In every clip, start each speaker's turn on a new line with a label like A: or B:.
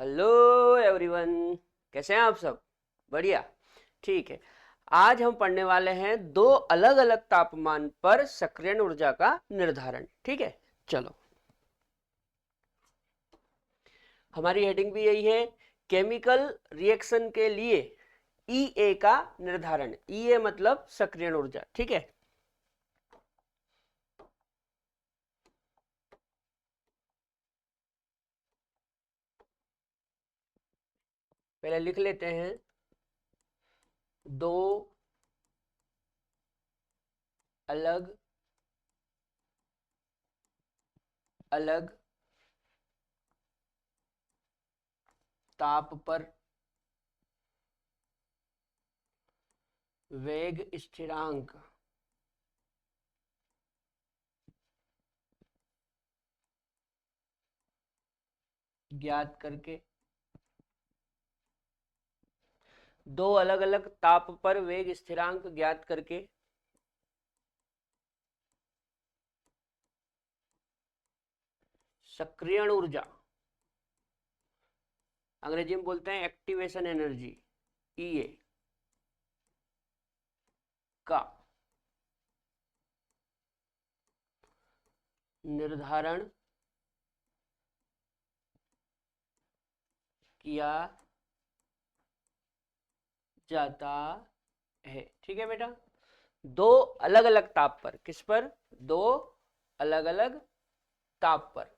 A: Hello everyone. कैसे हैं आप सब? बढ़िया। ठीक है। आज हम पढ़ने वाले हैं दो अलग अलग तापमान पर सक्रियण ऊर्जा का निर्धारण। ठीक है, चलो। हमारी हेडिंग भी यही है, केमिकल रिएक्शन के लिए ई का निर्धारण। ई मतलब सक्रियण ऊर्जा। ठीक है, पहले लिख लेते हैं। दो अलग अलग ताप पर वेग स्थिरांक ज्ञात करके, दो अलग अलग ताप पर वेग स्थिरांक ज्ञात करके सक्रियण ऊर्जा, अंग्रेजी में बोलते हैं एक्टिवेशन एनर्जी, ई का निर्धारण किया जाता है। ठीक है बेटा, दो अलग अलग ताप पर, किस पर? दो अलग अलग ताप पर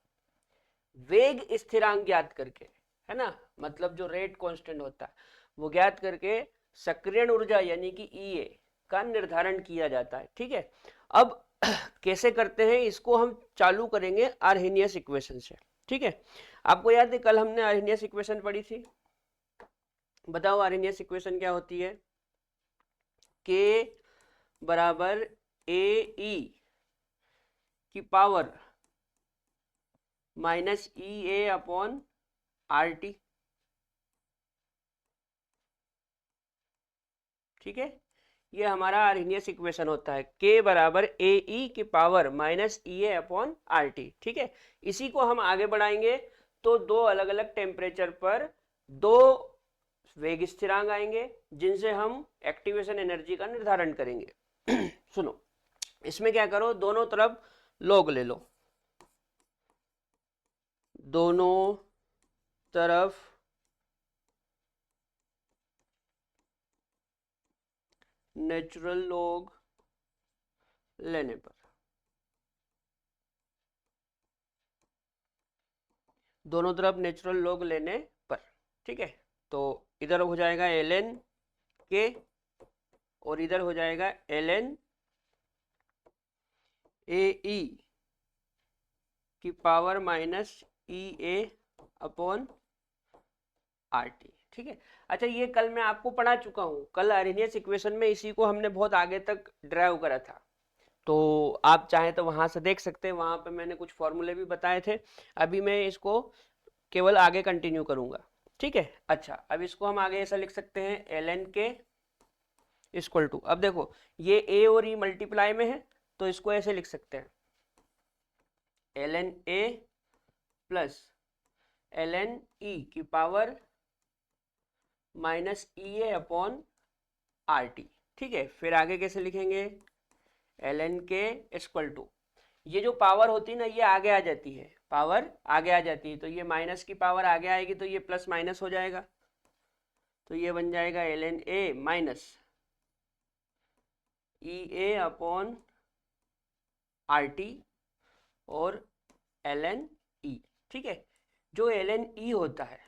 A: वेग स्थिरांक ज्ञात करके, है ना, मतलब जो रेट कांस्टेंट होता है वो ज्ञात करके सक्रियण ऊर्जा यानी कि ई का निर्धारण किया जाता है। ठीक है, अब कैसे करते हैं इसको हम चालू करेंगे आर्हेनियस इक्वेशन से। ठीक है, आपको याद है कल हमने आर्हेनियस इक्वेशन पढ़ी थी? बताओ आर्हेनियस इक्वेशन क्या होती है? के बराबर ए ई की power minus E A upon R T. ठीक है, ये हमारा आर्हेनियस इक्वेशन होता है, के बराबर ए ई की power minus E A upon R T. ठीक है, इसी को हम आगे बढ़ाएंगे तो दो अलग अलग टेम्परेचर पर दो वेग स्थिरांक आएंगे जिनसे हम एक्टिवेशन एनर्जी का निर्धारण करेंगे। सुनो, इसमें क्या करो, दोनों तरफ लॉग ले लो, दोनों तरफ नेचुरल लॉग लेने पर, दोनों तरफ नेचुरल लॉग लेने पर, ठीक है, तो इधर हो जाएगा ln के और इधर हो जाएगा ln ए ई की power minus E A upon R T. ठीक है, अच्छा ये कल मैं आपको पढ़ा चुका हूं, कल आर्हेनियस इक्वेशन में इसी को हमने बहुत आगे तक ड्राइव करा था, तो आप चाहें तो वहां से देख सकते हैं, वहां पे मैंने कुछ फॉर्मूले भी बताए थे। अभी मैं इसको केवल आगे कंटिन्यू करूंगा। ठीक है, अच्छा अब इसको हम आगे ऐसा लिख सकते हैं, L N K equal to, अब देखो ये ए और ई मल्टीप्लाई में है तो इसको ऐसे लिख सकते हैं, L N A plus L N E की power minus E A upon R T. ठीक है, फिर आगे कैसे लिखेंगे, L N K equal to, ये जो पावर होती है ना ये आगे आ जाती है, पावर आगे आ जाती है, तो ये माइनस की पावर आगे आएगी तो ये प्लस माइनस हो जाएगा, तो ये बन जाएगा L N A minus E A upon R T और एल एन ई। ठीक है, जो एल एन ई होता है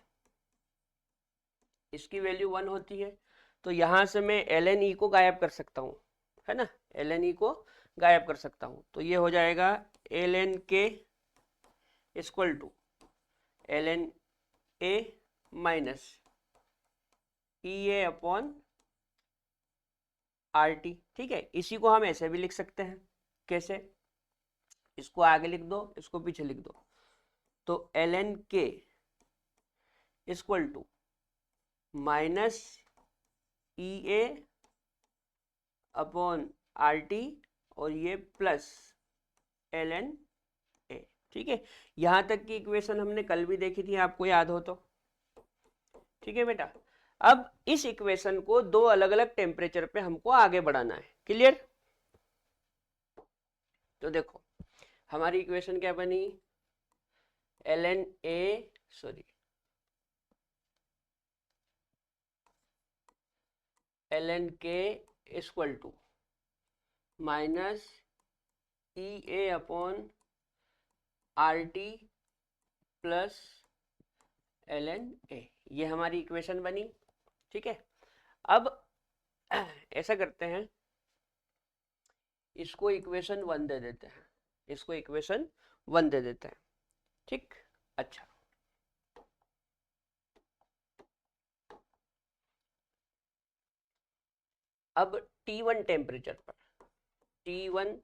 A: इसकी वैल्यू 1 होती है, तो यहां से मैं एल एन ई को गायब कर सकता हूं, है ना, एल एन ई को गायब कर सकता हूं, तो ये हो जाएगा L N K equal to L N A minus E A upon R T. ठीक है, इसी को हम ऐसे भी लिख सकते हैं, कैसे, इसको आगे लिख दो इसको पीछे लिख दो, तो L N K equal to minus E A upon R T और ये प्लस एल एन ए। ठीक है, यहां तक की इक्वेशन हमने कल भी देखी थी, आपको याद हो तो, ठीक है बेटा। अब इस इक्वेशन को दो अलग अलग टेम्परेचर पे हमको आगे बढ़ाना है, क्लियर। तो देखो हमारी इक्वेशन क्या बनी, ln A sorry ln K equal to minus EA upon RT plus ln A, ये हमारी इक्वेशन बनी, ठीक है। अब ऐसा करते हैं, इसको इक्वेशन 1 दे देते हैं, इसको इक्वेशन 1 दे देते हैं, ठीक। अच्छा, अब T1 टेम्परेचर पर, T1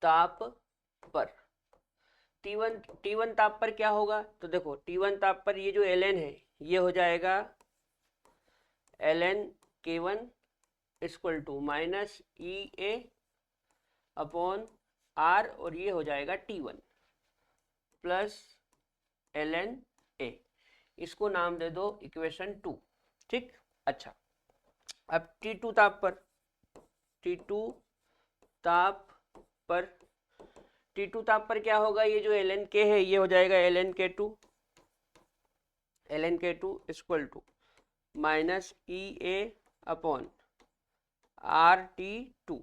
A: ताप पर, T1 ताप पर क्या होगा, तो देखो T1 ताप पर ये जो ln है ये हो जाएगा ln K1 equal to minus EA upon R, और ये हो जाएगा T1 प्लस ln A, इसको नाम दे दो इक्वेशन 2, ठीक। अच्छा, अब T2 ताप पर, T2 ताप पर, T2 ताप पर क्या होगा, ये जो ln K है ये हो जाएगा ln K2 equal to minus EA upon RT2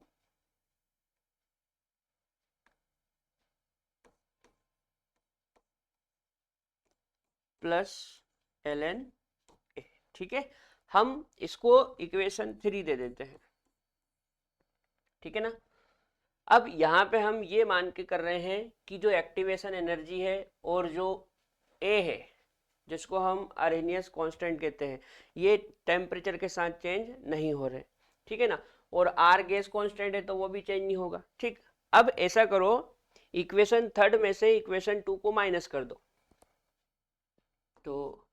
A: plus ln A, ठीक है। हम इसको इक्वेशन 3 दे देते हैं, ठीक है ना। अब यहाँ पे हम ये मान के कर रहे हैं कि जो एक्टिवेशन एनर्जी है और जो A है, जिसको हम आर्हेनियस कांस्टेंट कहते हैं, ये टेम्परेचर के साथ चेंज नहीं हो रहे, ठीक है ना। और R गैस कांस्टेंट है तो वो भी चेंज नहीं होगा, ठीक। अब ऐसा करो, इक्वेशन 3 में से इक्वेशन 2 को माइनस कर दो, तो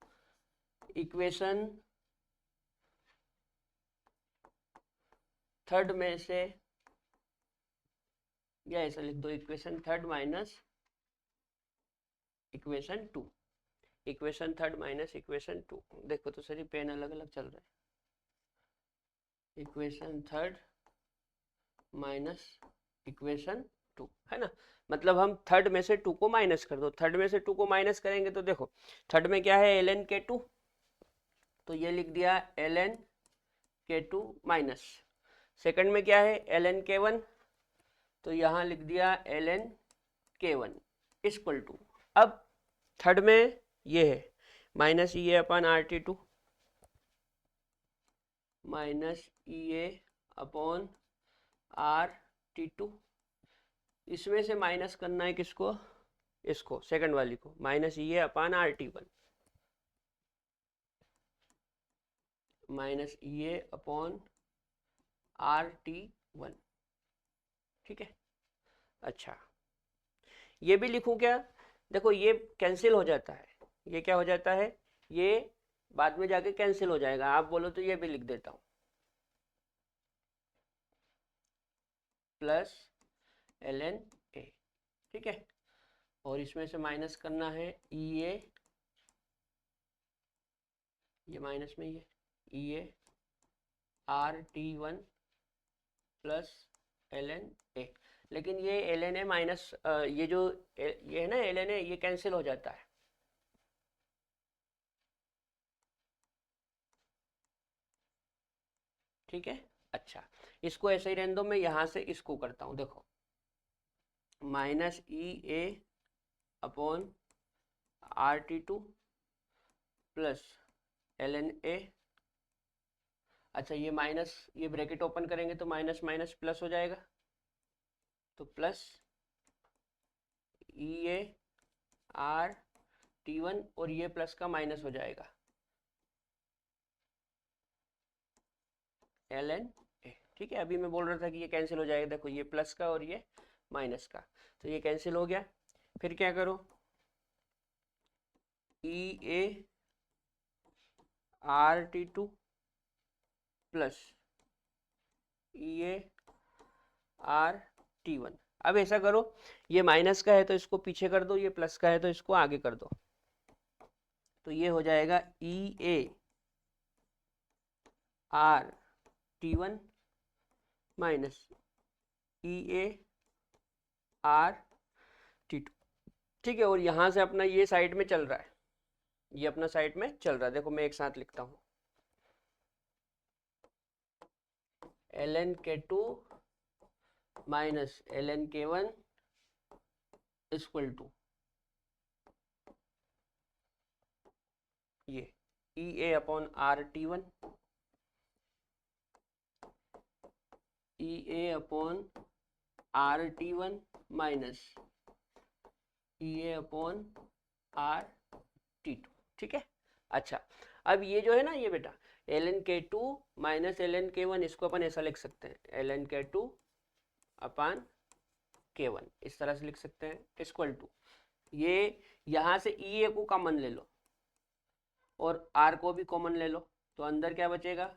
A: इक्वेशन 3 में से, या ऐसा लिख दो, equation 3 minus equation 2, equation 3 minus equation 2, देखो तो सही पेन अलग अलग चल रहा है, इक्वेशन 3 माइनस इक्वेशन 2, है ना। मतलब हम 3 में से 2 को माइनस कर दो, 3 में से 2 को माइनस करेंगे तो देखो 3 में क्या है, ln K2, तो ये लिख दिया ln K2 माइनस, सेकंड में क्या है ln K1, तो यहाँ लिख दिया ln K1 इक्वल टू, अब थर्ड में ये है minus EA upon RT2 minus EA upon RT2, इसमें से माइनस करना है किसको, इसको सेकंड वाली को, minus EA upon RT1 minus EA upon RT1, ठीक है। अच्छा, ये भी लिखूं क्या, देखो ये कैंसिल हो जाता है, ये क्या हो जाता है, ये बाद में जाके कैंसिल हो जाएगा, आप बोलो तो ये भी लिख देता हूं, प्लस ln A, ठीक है। और इसमें से माइनस करना है EA, ये माइनस में ये EA RT1 plus ln A, लेकिन ये ln A माइनस ये जो ये है ना ln A, ये कैंसिल हो जाता है, ठीक है। अच्छा, इसको ऐसे ही रहने दो, मैं यहां से इसको करता हूं, देखो minus EA upon RT2 plus ln A, अच्छा ये माइनस, ये ब्रैकेट ओपन करेंगे तो माइनस माइनस प्लस हो जाएगा, तो प्लस EA RT1, और ये प्लस का माइनस हो जाएगा ln A, ठीक है। अभी मैं बोल रहा था कि ये कैंसिल हो जाएगा, देखो ये प्लस का और ये माइनस का, तो ये कैंसिल हो गया। फिर क्या करो, EA RT2 plus EA RT1, अब ऐसा करो, ये माइनस का है तो इसको पीछे कर दो, ये प्लस का है तो इसको आगे कर दो, तो ये हो जाएगा E A R T one minus E A R T two. ठीक है, और यहाँ से अपना ये साइड में चल रहा है, ये अपना साइड में चल रहा है। देखो मैं एक साथ लिखता हूँ, L N K two minus L N K one equal to ये E A upon R T one, E A upon R T one minus E A upon R T two. ठीक है, अच्छा अब ये जो है ना, ये बेटा L N K two minus L N K one, इसको अपन ऐसा लिख सकते हैं, L N K two upon K one, इस तरह से लिख सकते हैं, इक्वल टू ये यहाँ से ई ए को कॉमन ले लो और आर को भी कॉमन ले लो, तो अंदर क्या बचेगा,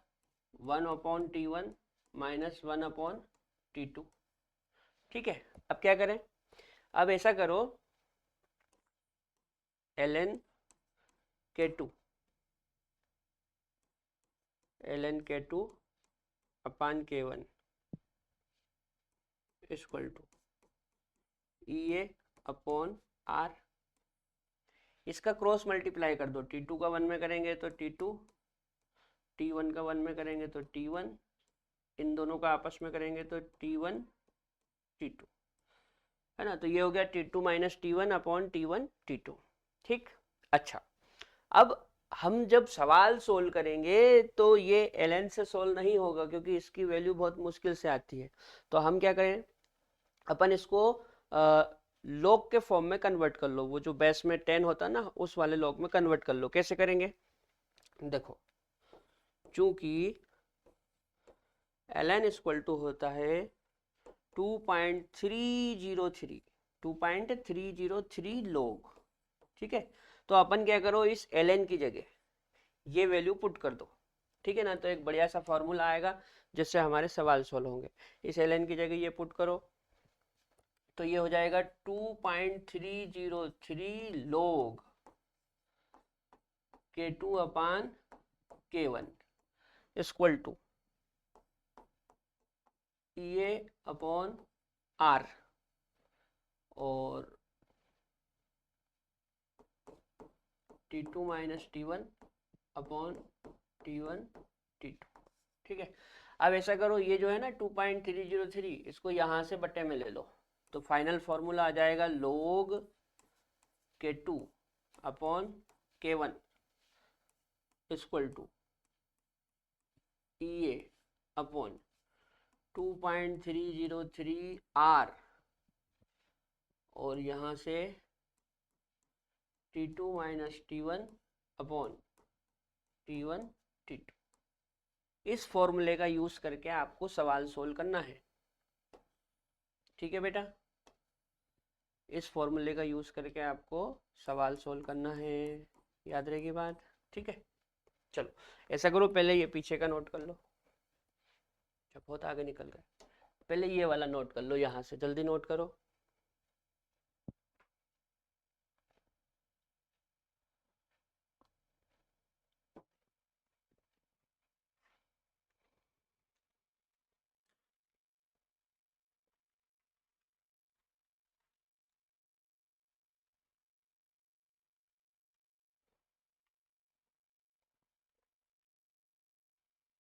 A: one upon T one minus one upon T two. ठीक है, अब क्या करें, अब ऐसा करो, L N K two L N K two upon K one equal to E A upon R, इसका क्रॉस मल्टीप्लाई कर दो, टी टू का वन में करेंगे तो टी टू, टी वन का वन में करेंगे तो टी वन, इन दोनों का आपस में करेंगे तो टी वन टी टू, है ना। तो ये हो गया T two minus T one upon T one T two. ठीक, अच्छा अब हम जब सवाल सोल्व करेंगे तो ये ln से सोल्व नहीं होगा, क्योंकि इसकी वैल्यू बहुत मुश्किल से आती है। तो हम क्या करें, अपन इसको लॉग के फॉर्म में कन्वर्ट कर लो, वो जो बेस में 10 होता है ना, उस वाले लॉग में कन्वर्ट कर लो। कैसे करेंगे, देखो चूंकि ln इक्वल टू होता है 2.303 2.303 लॉग। ठीक है, तो अपन क्या करो, इस ln की जगह ये वैल्यू पुट कर दो। ठीक है ना, तो एक बढ़िया सा फॉर्मूला आएगा जिससे हमारे सवाल सोल्व होंगे। इस ln की जगह ये पुट करो, तो ये हो जाएगा 2.303 log K two upon K one equal to E A upon R और T two minus T one upon T one T two. ठीक है, अब ऐसा करो, ये जो है ना 2.303, इसको यहाँ से बट्टे में ले लो, तो फाइनल फॉर्मूला आ जाएगा log K two upon K one equal to E A upon 2.303 R और यहाँ से T two minus T one upon T one T two. इस फॉर्मूले का यूज करके आपको सवाल सोल्व करना है। ठीक है बेटा, इस फॉर्मूले का यूज करके आपको सवाल सोल्व करना है, याद रहेगी बात। ठीक है, चलो ऐसा करो, पहले ये पीछे का नोट कर लो, जब बहुत आगे निकल गए, पहले ये वाला नोट कर लो, यहाँ से जल्दी नोट करो।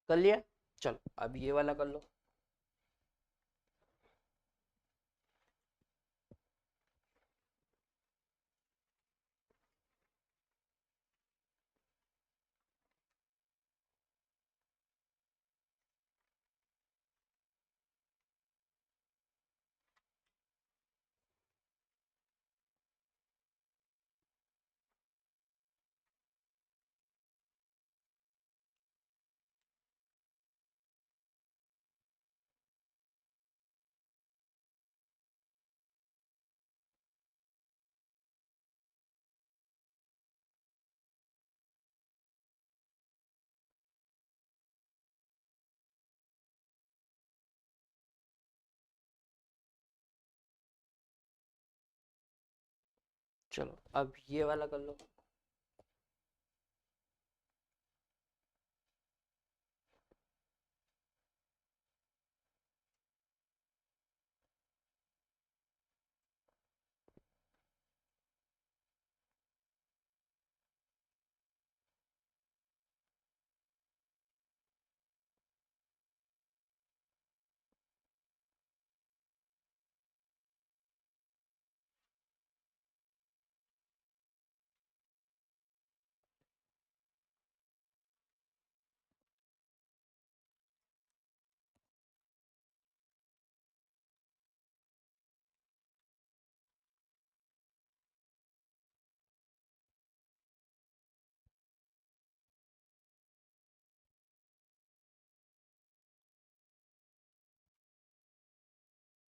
A: कर लिया, चलो अब ये वाला कर लो। चलो अब ये वाला कर लो।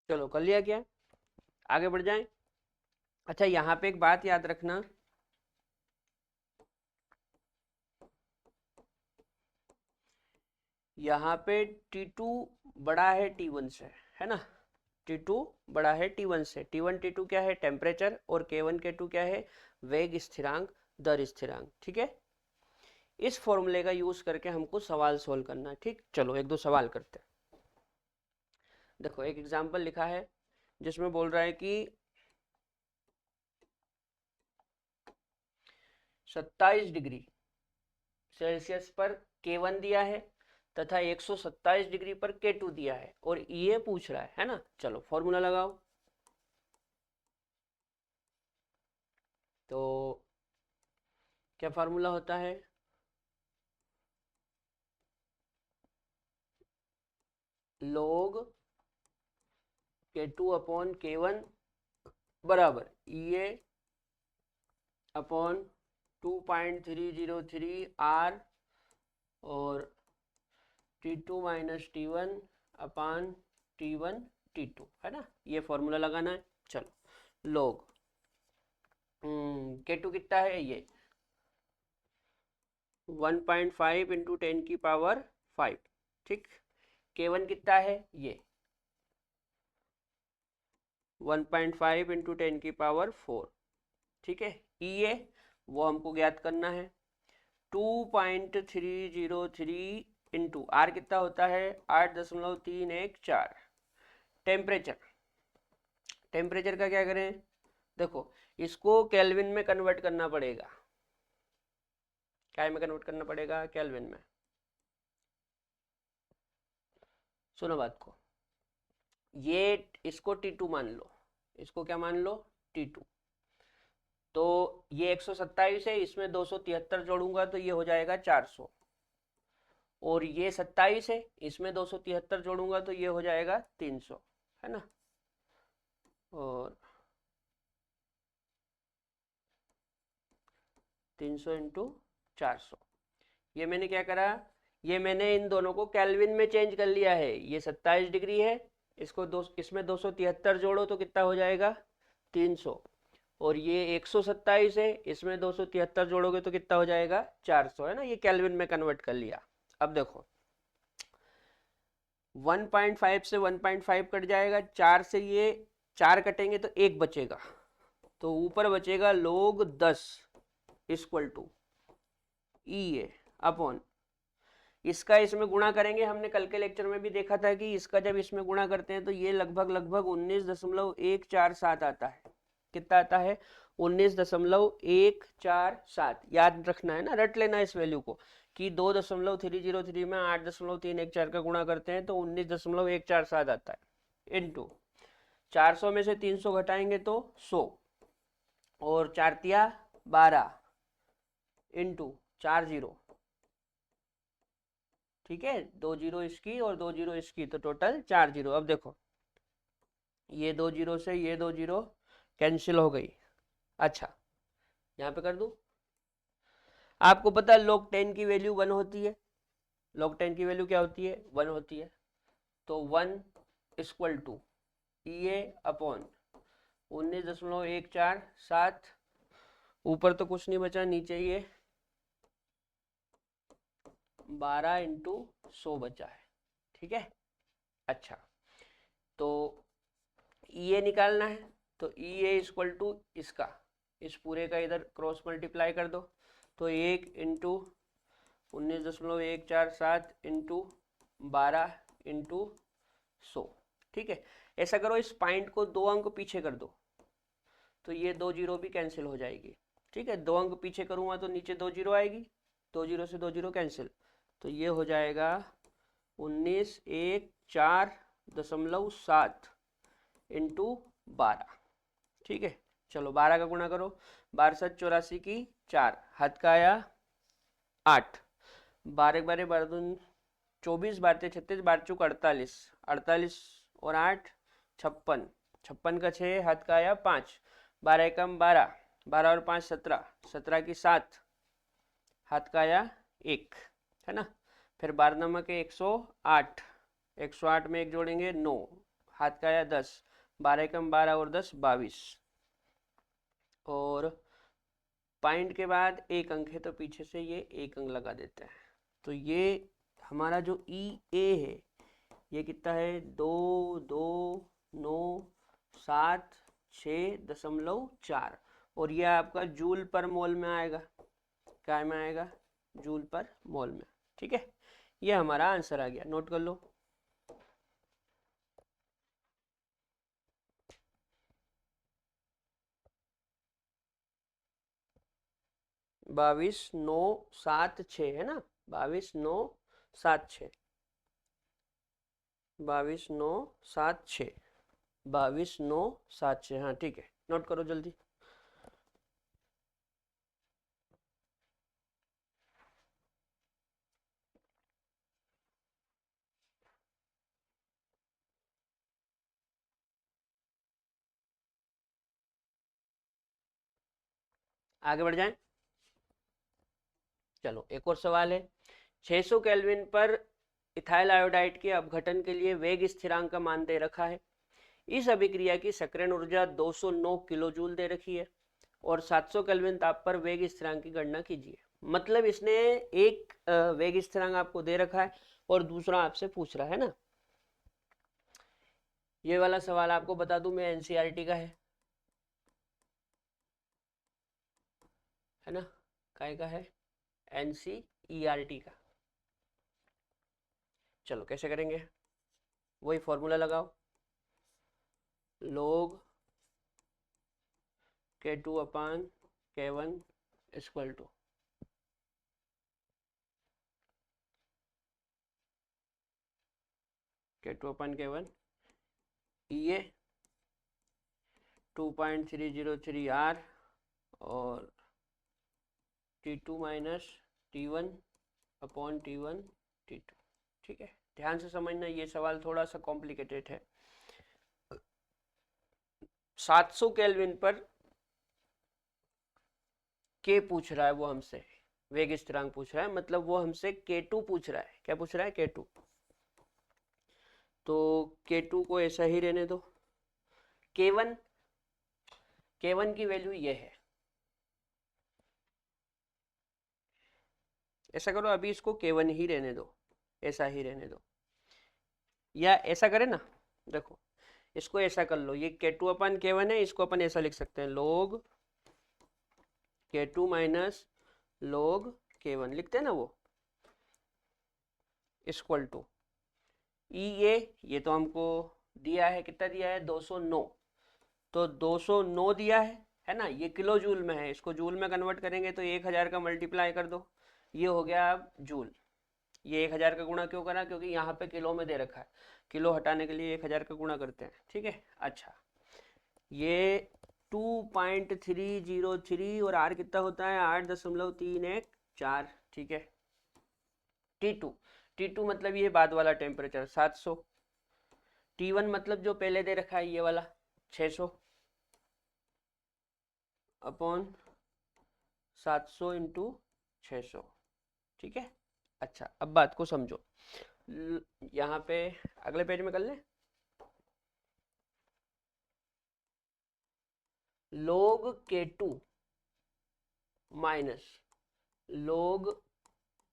A: चलो कर लिया क्या, आगे बढ़ जाएं। अच्छा यहाँ पे एक बात याद रखना, यहाँ पे T2 बड़ा है T1 से, है ना। T2 बड़ा है T1 से। T1 T2 क्या है, टेम्परेचर, और K1 K2 क्या है, वेग स्थिरांक, दर स्थिरांक। ठीक है, इस फॉर्मूले का यूज करके हमको सवाल सोल्व करना है। ठीक, चलो एक दो सवाल करते हैं। देखो एक एग्जांपल लिखा है जिसमें बोल रहा है कि 27 डिग्री सेल्सियस पर K1 दिया है तथा 127 डिग्री पर K2 दिया है, और ये पूछ रहा है ना। चलो फॉर्मूला लगाओ। तो क्या फार्मूला होता है, log K2 अपॉन K1 बराबर EA अपॉन 2.303 R और T2 माइनस T1 अपान T1 T2, है ना। ये फॉर्मूला लगाना है। चलो log K2 कितना है, ये 1.5 इंटू 10 की पावर 5। ठीक, K1 कितना है, ये 1.5 इंटू 10 की पावर 4। ठीक है, EA वो हमको ज्ञात करना है, 2.303 इंटू आर कितना होता है 8.314। टेम्परेचर, टेम्परेचर का क्या करें, देखो इसको केल्विन में कन्वर्ट करना पड़ेगा। क्या में कन्वर्ट करना पड़ेगा, केल्विन में। सुनो बात को, ये इसको T2 मान लो, इसको क्या मान लो, T2। तो ये 127 है, इसमें 273 जोड़ूंगा तो ये हो जाएगा 400, और ये 27 है, इसमें 273 जोड़ूंगा तो ये हो जाएगा 300, है ना। और 300 इंटू 400, ये मैंने क्या करा, ये मैंने इन दोनों को केल्विन में चेंज कर लिया है। ये 27 डिग्री है, इसको दो, इसमें 273 जोड़ो तो कितना हो जाएगा 300, और ये 127 है, इसमें 273 जोड़ोगे तो कितना हो जाएगा 400, है ना। ये केल्विन में कन्वर्ट कर लिया। अब देखो 1.5 से 1.5 कट जाएगा, 4 से ये 4 कटेंगे तो 1 बचेगा, तो ऊपर बचेगा log 10 equal to EA upon, इसका इसमें गुणा करेंगे। हमने कल के लेक्चर में भी देखा था कि इसका जब इसमें गुणा करते हैं तो ये लगभग लगभग 19.147 आता है। कितना आता है, 19.147। याद रखना है ना, रट लेना इस वैल्यू को कि 2.303 में 8.314 का गुणा करते हैं तो 19.147 आता है। इनटू 400 में से 300 घटाएंगे तो 100, और 4 तिया 12 इंटू 4 जीरो, ठीक है, 2 जीरो इसकी और 2 जीरो इसकी, तो टोटल 4 जीरो। अब देखो ये 2 जीरो से ये 2 जीरो कैंसिल हो गई। अच्छा यहाँ पे कर दूं, आपको पता है log 10 की वैल्यू 1 होती है। log 10 की वैल्यू क्या होती है, 1 होती है। तो 1 इक्वल टू EA अपॉन 19.147, ऊपर तो कुछ नहीं बचा, नीचे ये 12 इंटू 100 बचा है। ठीक है, अच्छा तो EA निकालना है, तो EA इक्वल टू इसका, इस पूरे का इधर क्रॉस मल्टीप्लाई कर दो, तो 1 इंटू 19.147 इंटू 12 इंटू 100। ठीक है, ऐसा करो इस पॉइंट को 2 अंक पीछे कर दो, तो ये 2 जीरो भी कैंसिल हो जाएगी। ठीक है, 2 अंक पीछे करूँगा तो नीचे 2 जीरो आएगी, 2 जीरो से 2 जीरो कैंसिल, तो ये हो जाएगा 19.147 इंटू 12। ठीक है, चलो 12 का गुणा करो, 12 की 4, हाथ का आया 8, 12 बारह 12 24, 12 36, 12 चौक 48, 48 और 8 56, 56 का 6, हाथ का आया 5, 12 एकम 12, 12 और 5 17, 17 की 7, हाथ का आया 1, है ना। फिर 12 नमक 108, 108 में 1 जोड़ेंगे 9, हाथ का आया 10, 12 कम 12 और 10 22, और पॉइंट के बाद एक अंक है तो पीछे से ये एक अंक लगा देते हैं। तो ये हमारा जो ई ए है ये कितना है, 2,2,9,7,6.4, और ये आपका जूल पर मोल में आएगा। क्या में आएगा? जूल पर मोल में। ठीक है, ये हमारा आंसर आ गया, नोट कर लो। बाईस नौ सात छ है ना, 22,9,7,6, 22,9,7,6, 22,9,7,6, हाँ ठीक है, नोट करो जल्दी। आगे बढ़ जाएं। चलो एक और सवाल है। 600 केल्विन पर इथाइल आयोडाइड के अपघटन के लिए वेग स्थिरांक का मान दे रखा है। इस अभिक्रिया की सक्रियण ऊर्जा 209 किलो जूल दे रखी है और 700 केल्विन ताप पर वेग स्थिरांक की गणना कीजिए। मतलब इसने एक वेग स्थिरांक आपको दे रखा है और दूसरा आपसे पूछ रहा है ना। ये वाला सवाल आपको बता दूं मैं, एनसीईआरटी का है ना, काय का है, एनसीईआरटी का। चलो कैसे करेंगे, वही फॉर्मूला लगाओ, log K2 upon K1 equal to K2 upon K1, ये 2.303 R और T2 minus T1 upon T1 T2। ठीक है, ध्यान से समझना, ये सवाल थोड़ा सा कॉम्प्लिकेटेड है। 700 केल्विन पर के पूछ रहा है वो हमसे, वेग स्थिरांक पूछ रहा है, मतलब वो हमसे K2 पूछ रहा है। क्या पूछ रहा है? K2। तो K2 को ऐसा ही रहने दो। K1 की वैल्यू ये है, ऐसा करो अभी इसको K1 ही रहने दो, ऐसा ही रहने दो, या ऐसा करें ना, देखो इसको ऐसा कर लो, ये K2 अपन K1 है, इसको अपन ऐसा लिख सकते हैं, log K2 minus log K1 लिखते हैं ना वो, इक्वल टू ये तो हमको दिया है, कितना दिया है? 209। तो 209 दिया है ना, ये किलो जूल में है, इसको जूल में कन्वर्ट करेंगे तो 1000 का मल्टीप्लाई कर दो, ये हो गया अब जूल। ये 1000 का गुणा क्यों करा? क्योंकि यहाँ पे किलो में दे रखा है, किलो हटाने के लिए 1000 का गुणा करते हैं। ठीक है, अच्छा ये 2.303 और आर कितना होता है? 8.314। ठीक है, T2 मतलब ये बाद वाला टेम्परेचर 700, T1 मतलब जो पहले दे रखा है ये वाला 600 अपॉन 700 इंटू 600। ठीक है, अच्छा अब बात को समझो, यहाँ पे अगले पेज में कर लें। log K2 minus log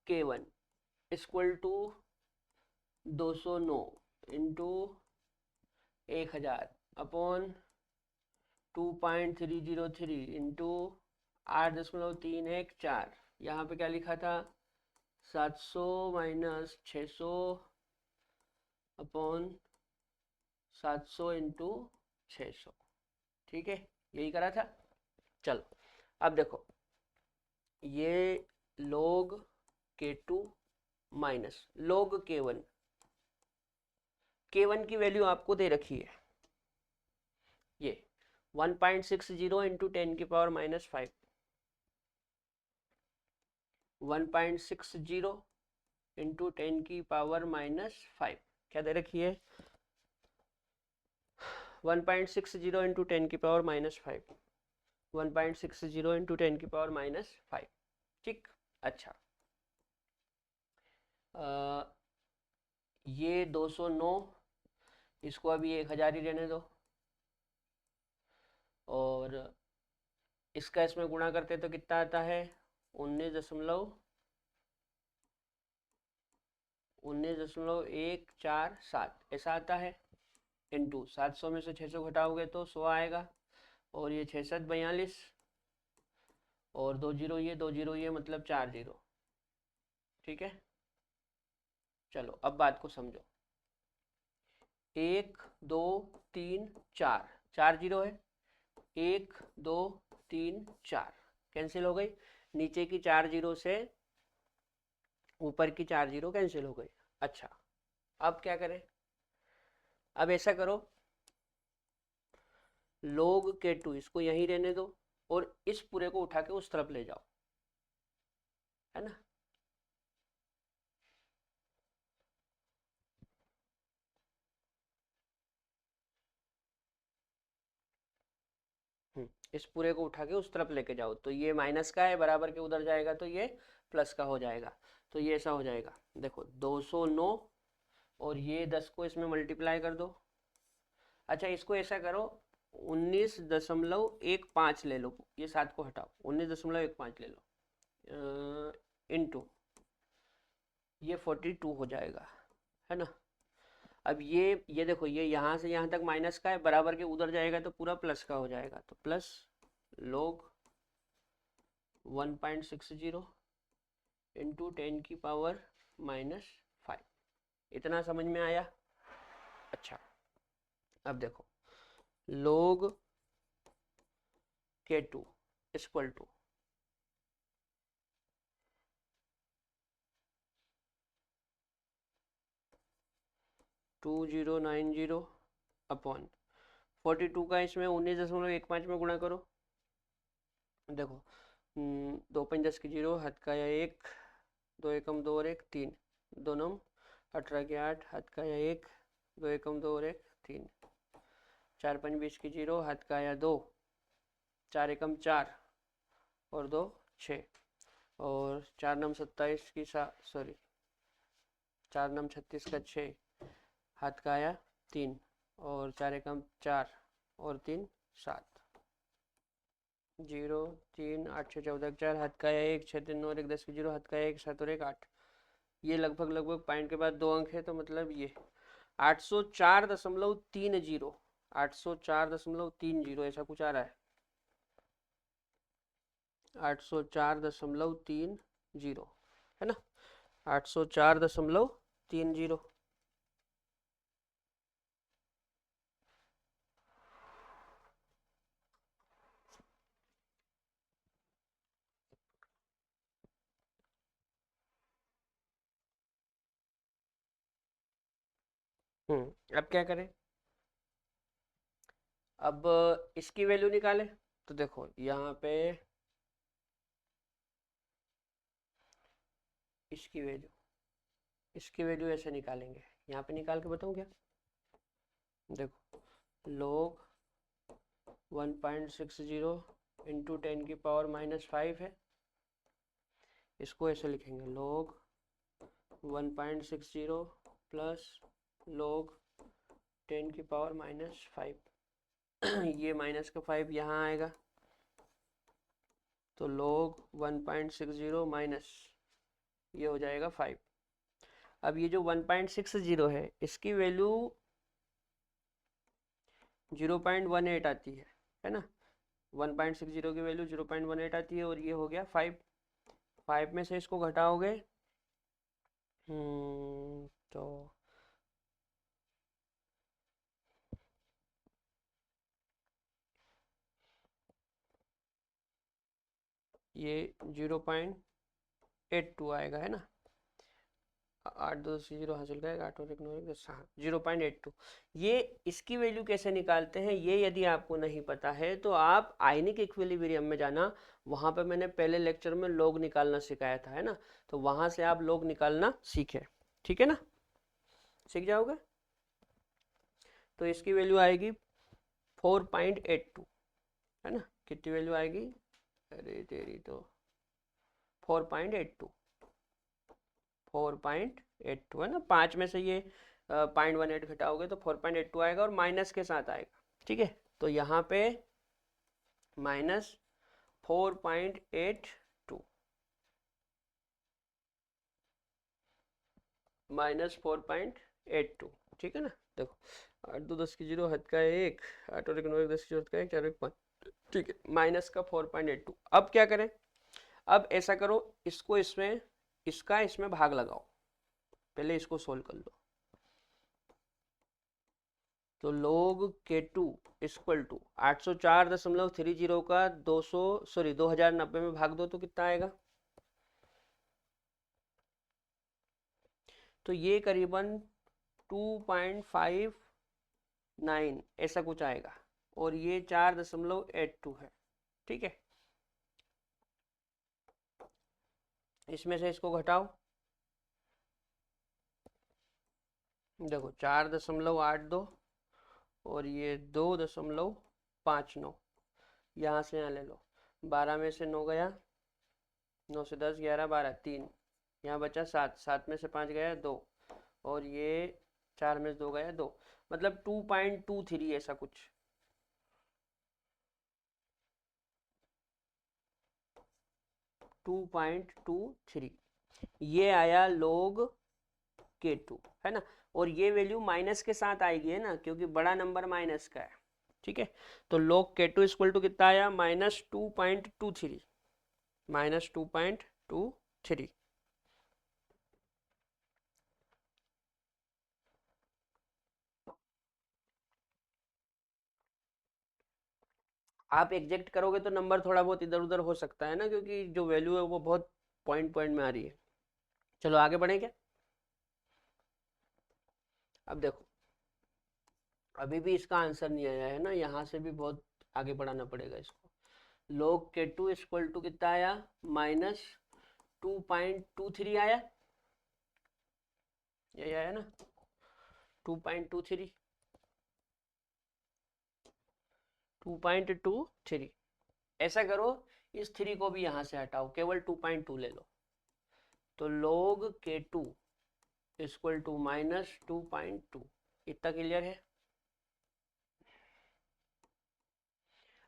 A: K1 equal to 209 into 1000 upon 2.303 into 8.314। यहाँ पे क्या लिखा था? 700 माइनस 600 अपॉन 700 इंटू 600। ठीक है, यही करा था। चलो अब देखो, ये log K2 minus log K1, K1 की वैल्यू आपको दे रखी है, ये 1.60 इंटू 10 की पावर माइनस 5, 1.60 इंटू 10 की पावर माइनस 5 क्या दे रखी है? 1.60 इंटू 10 की पावर माइनस 5, 1.60 इंटू 10 की पावर माइनस 5। ठीक, अच्छा ये 209 इसको अभी 1000 ही रहने दो, और इसका इसमें गुणा करते तो कितना आता है 19.147 ऐसा आता है, इंटू 700 में से 600 घटाओगे तो 100 आएगा, और ये 642, और 2 जीरो ये मतलब 4 जीरो। ठीक है, चलो अब बात को समझो। 1 2 3 4, 4 जीरो है, 1 2 3 4 कैंसिल हो गई, नीचे की 4 जीरो से ऊपर की 4 जीरो कैंसिल हो गई। अच्छा, अब क्या करें, अब ऐसा करो, log K2 इसको यहीं रहने दो, और इस पूरे को उठा के उस तरफ ले जाओ, है ना। इस पूरे को उठा के उस तरफ लेके जाओ, तो ये माइनस का है, बराबर के उधर जाएगा तो ये प्लस का हो जाएगा। तो ये ऐसा हो जाएगा, देखो 209, और ये 10 को इसमें मल्टीप्लाई कर दो। अच्छा, इसको ऐसा करो, 19.15 ले लो, ये 7 को हटाओ, 19.15 ले लो, इनटू ये 42 हो जाएगा, है ना। अब ये देखो, ये यहाँ से यहाँ तक माइनस का है, बराबर के उधर जाएगा तो पूरा प्लस का हो जाएगा, तो प्लस log 1.60 इंटू 10⁻⁻5। इतना समझ में आया। अच्छा, अब देखो log K2 equal to 2090 upon 42 का इसमें 19.15 में गुणा करो। देखो 2 5 10 की 0, हाथ का या 1, 2 एकम 2 और 1 3, 2 9 18 के 8, हाथ का या 1, 2 एकम 2 और 1 3, 4 5 20 की 0, हाथ का या 2, 4 एकम 4 और 2 6, और 4 9 27 की 4 9 36 का 6, हाथ का आया 3, और 4 एकम 4 और 3 7, 0 3 8 6 14 4, हाथ का आया 1 6 3 9 1 10 की 0, हाथ का आया 1 7 और 1 8। ये लगभग पॉइंट के बाद 2 अंक है, तो मतलब ये 804.30, 804.30 ऐसा कुछ आ रहा है, 804.30 है ना, 804.30। अब क्या करें, अब इसकी वैल्यू निकालें, तो देखो यहाँ पे इसकी वैल्यू ऐसे निकालेंगे, यहाँ पे निकाल के बताऊँ क्या। देखो log 1.60 इंटू 10⁻⁻5 है, इसको ऐसे लिखेंगे log 1.60 प्लस log 10⁻⁻5। ये माइनस का 5 यहाँ आएगा, तो log 1.60 माइनस ये हो जाएगा 5। अब ये जो 1.60 है, इसकी वैल्यू 0.18 आती है ना, 1.60 की वैल्यू 0.18 आती है, और ये हो गया 5। 5 में से इसको घटाओगे तो ये 0.82 आएगा, है ना। 8 2 से 0 हासिल करेगा, 8 और 1 9 1 10, हाँ 0.82। ये इसकी वैल्यू कैसे निकालते हैं, ये यदि आपको नहीं पता है तो आप आयनिक इक्विलिब्रियम में जाना, वहां पे मैंने पहले लेक्चर में log निकालना सिखाया था, है ना, तो वहां से आप log निकालना सीखे, ठीक है ना, सीख जाओगे। तो इसकी वैल्यू आएगी 4.82, है ना, कितनी वैल्यू आएगी, अरे तेरी तो 4.82 है ना। 5 में से ये 0.18 घटाओगे तो 4.82 आएगा और माइनस के साथ आएगा, ठीक है। तो यहाँ पे माइनस 4.82 माइनस 4.82, ठीक है ना। देखो 8 2 10 की 0, हद का 1, 8 और 1 9 10 की 0, हद का 1, 4 1 5, ठीक है, माइनस का 4.82। अब क्या करें, अब ऐसा करो, इसको इसमें, इसका इसमें भाग लगाओ, पहले इसको सोल्व कर लो। तो log K2 इक्वल टू 804.30 का 2090 में भाग दो तो कितना आएगा, तो ये करीबन 2.59 ऐसा कुछ आएगा, और ये 4.82 है, ठीक है। इसमें से इसको घटाओ, देखो 4.82 और ये 2.59, यहाँ से यहाँ ले लो, 12 में से 9 गया, 9 से 10 11 12 3, यहाँ बचा 7, 7 में से 5 गया 2, और ये 4 में से 2 गया 2, मतलब 2.23 ऐसा कुछ। (2.23) ये आया log K2, है ना। और ये वैल्यू माइनस के साथ आएगी, है ना, क्योंकि बड़ा नंबर माइनस का है, ठीक है। तो log K2 इक्वल टू कितना आया, -2.23, -2.23। आप एग्जैक्ट करोगे तो नंबर थोड़ा बहुत इधर उधर हो सकता है ना, क्योंकि जो वैल्यू है वो बहुत पॉइंट पॉइंट में आ रही है। चलो आगे बढ़े क्या। अब देखो अभी भी इसका आंसर नहीं आया है ना, यहाँ से भी बहुत आगे बढ़ाना पड़ेगा इसको। log K2 इक्वल टू कितना आया, -2.23 आया, यही आया ना, 2.23, 2.23। ऐसा करो, इस 3 को भी यहाँ से हटाओ, केवल 2.2 ले लो, तो log K2 इक्वल टू -2.2, इतना क्लियर है।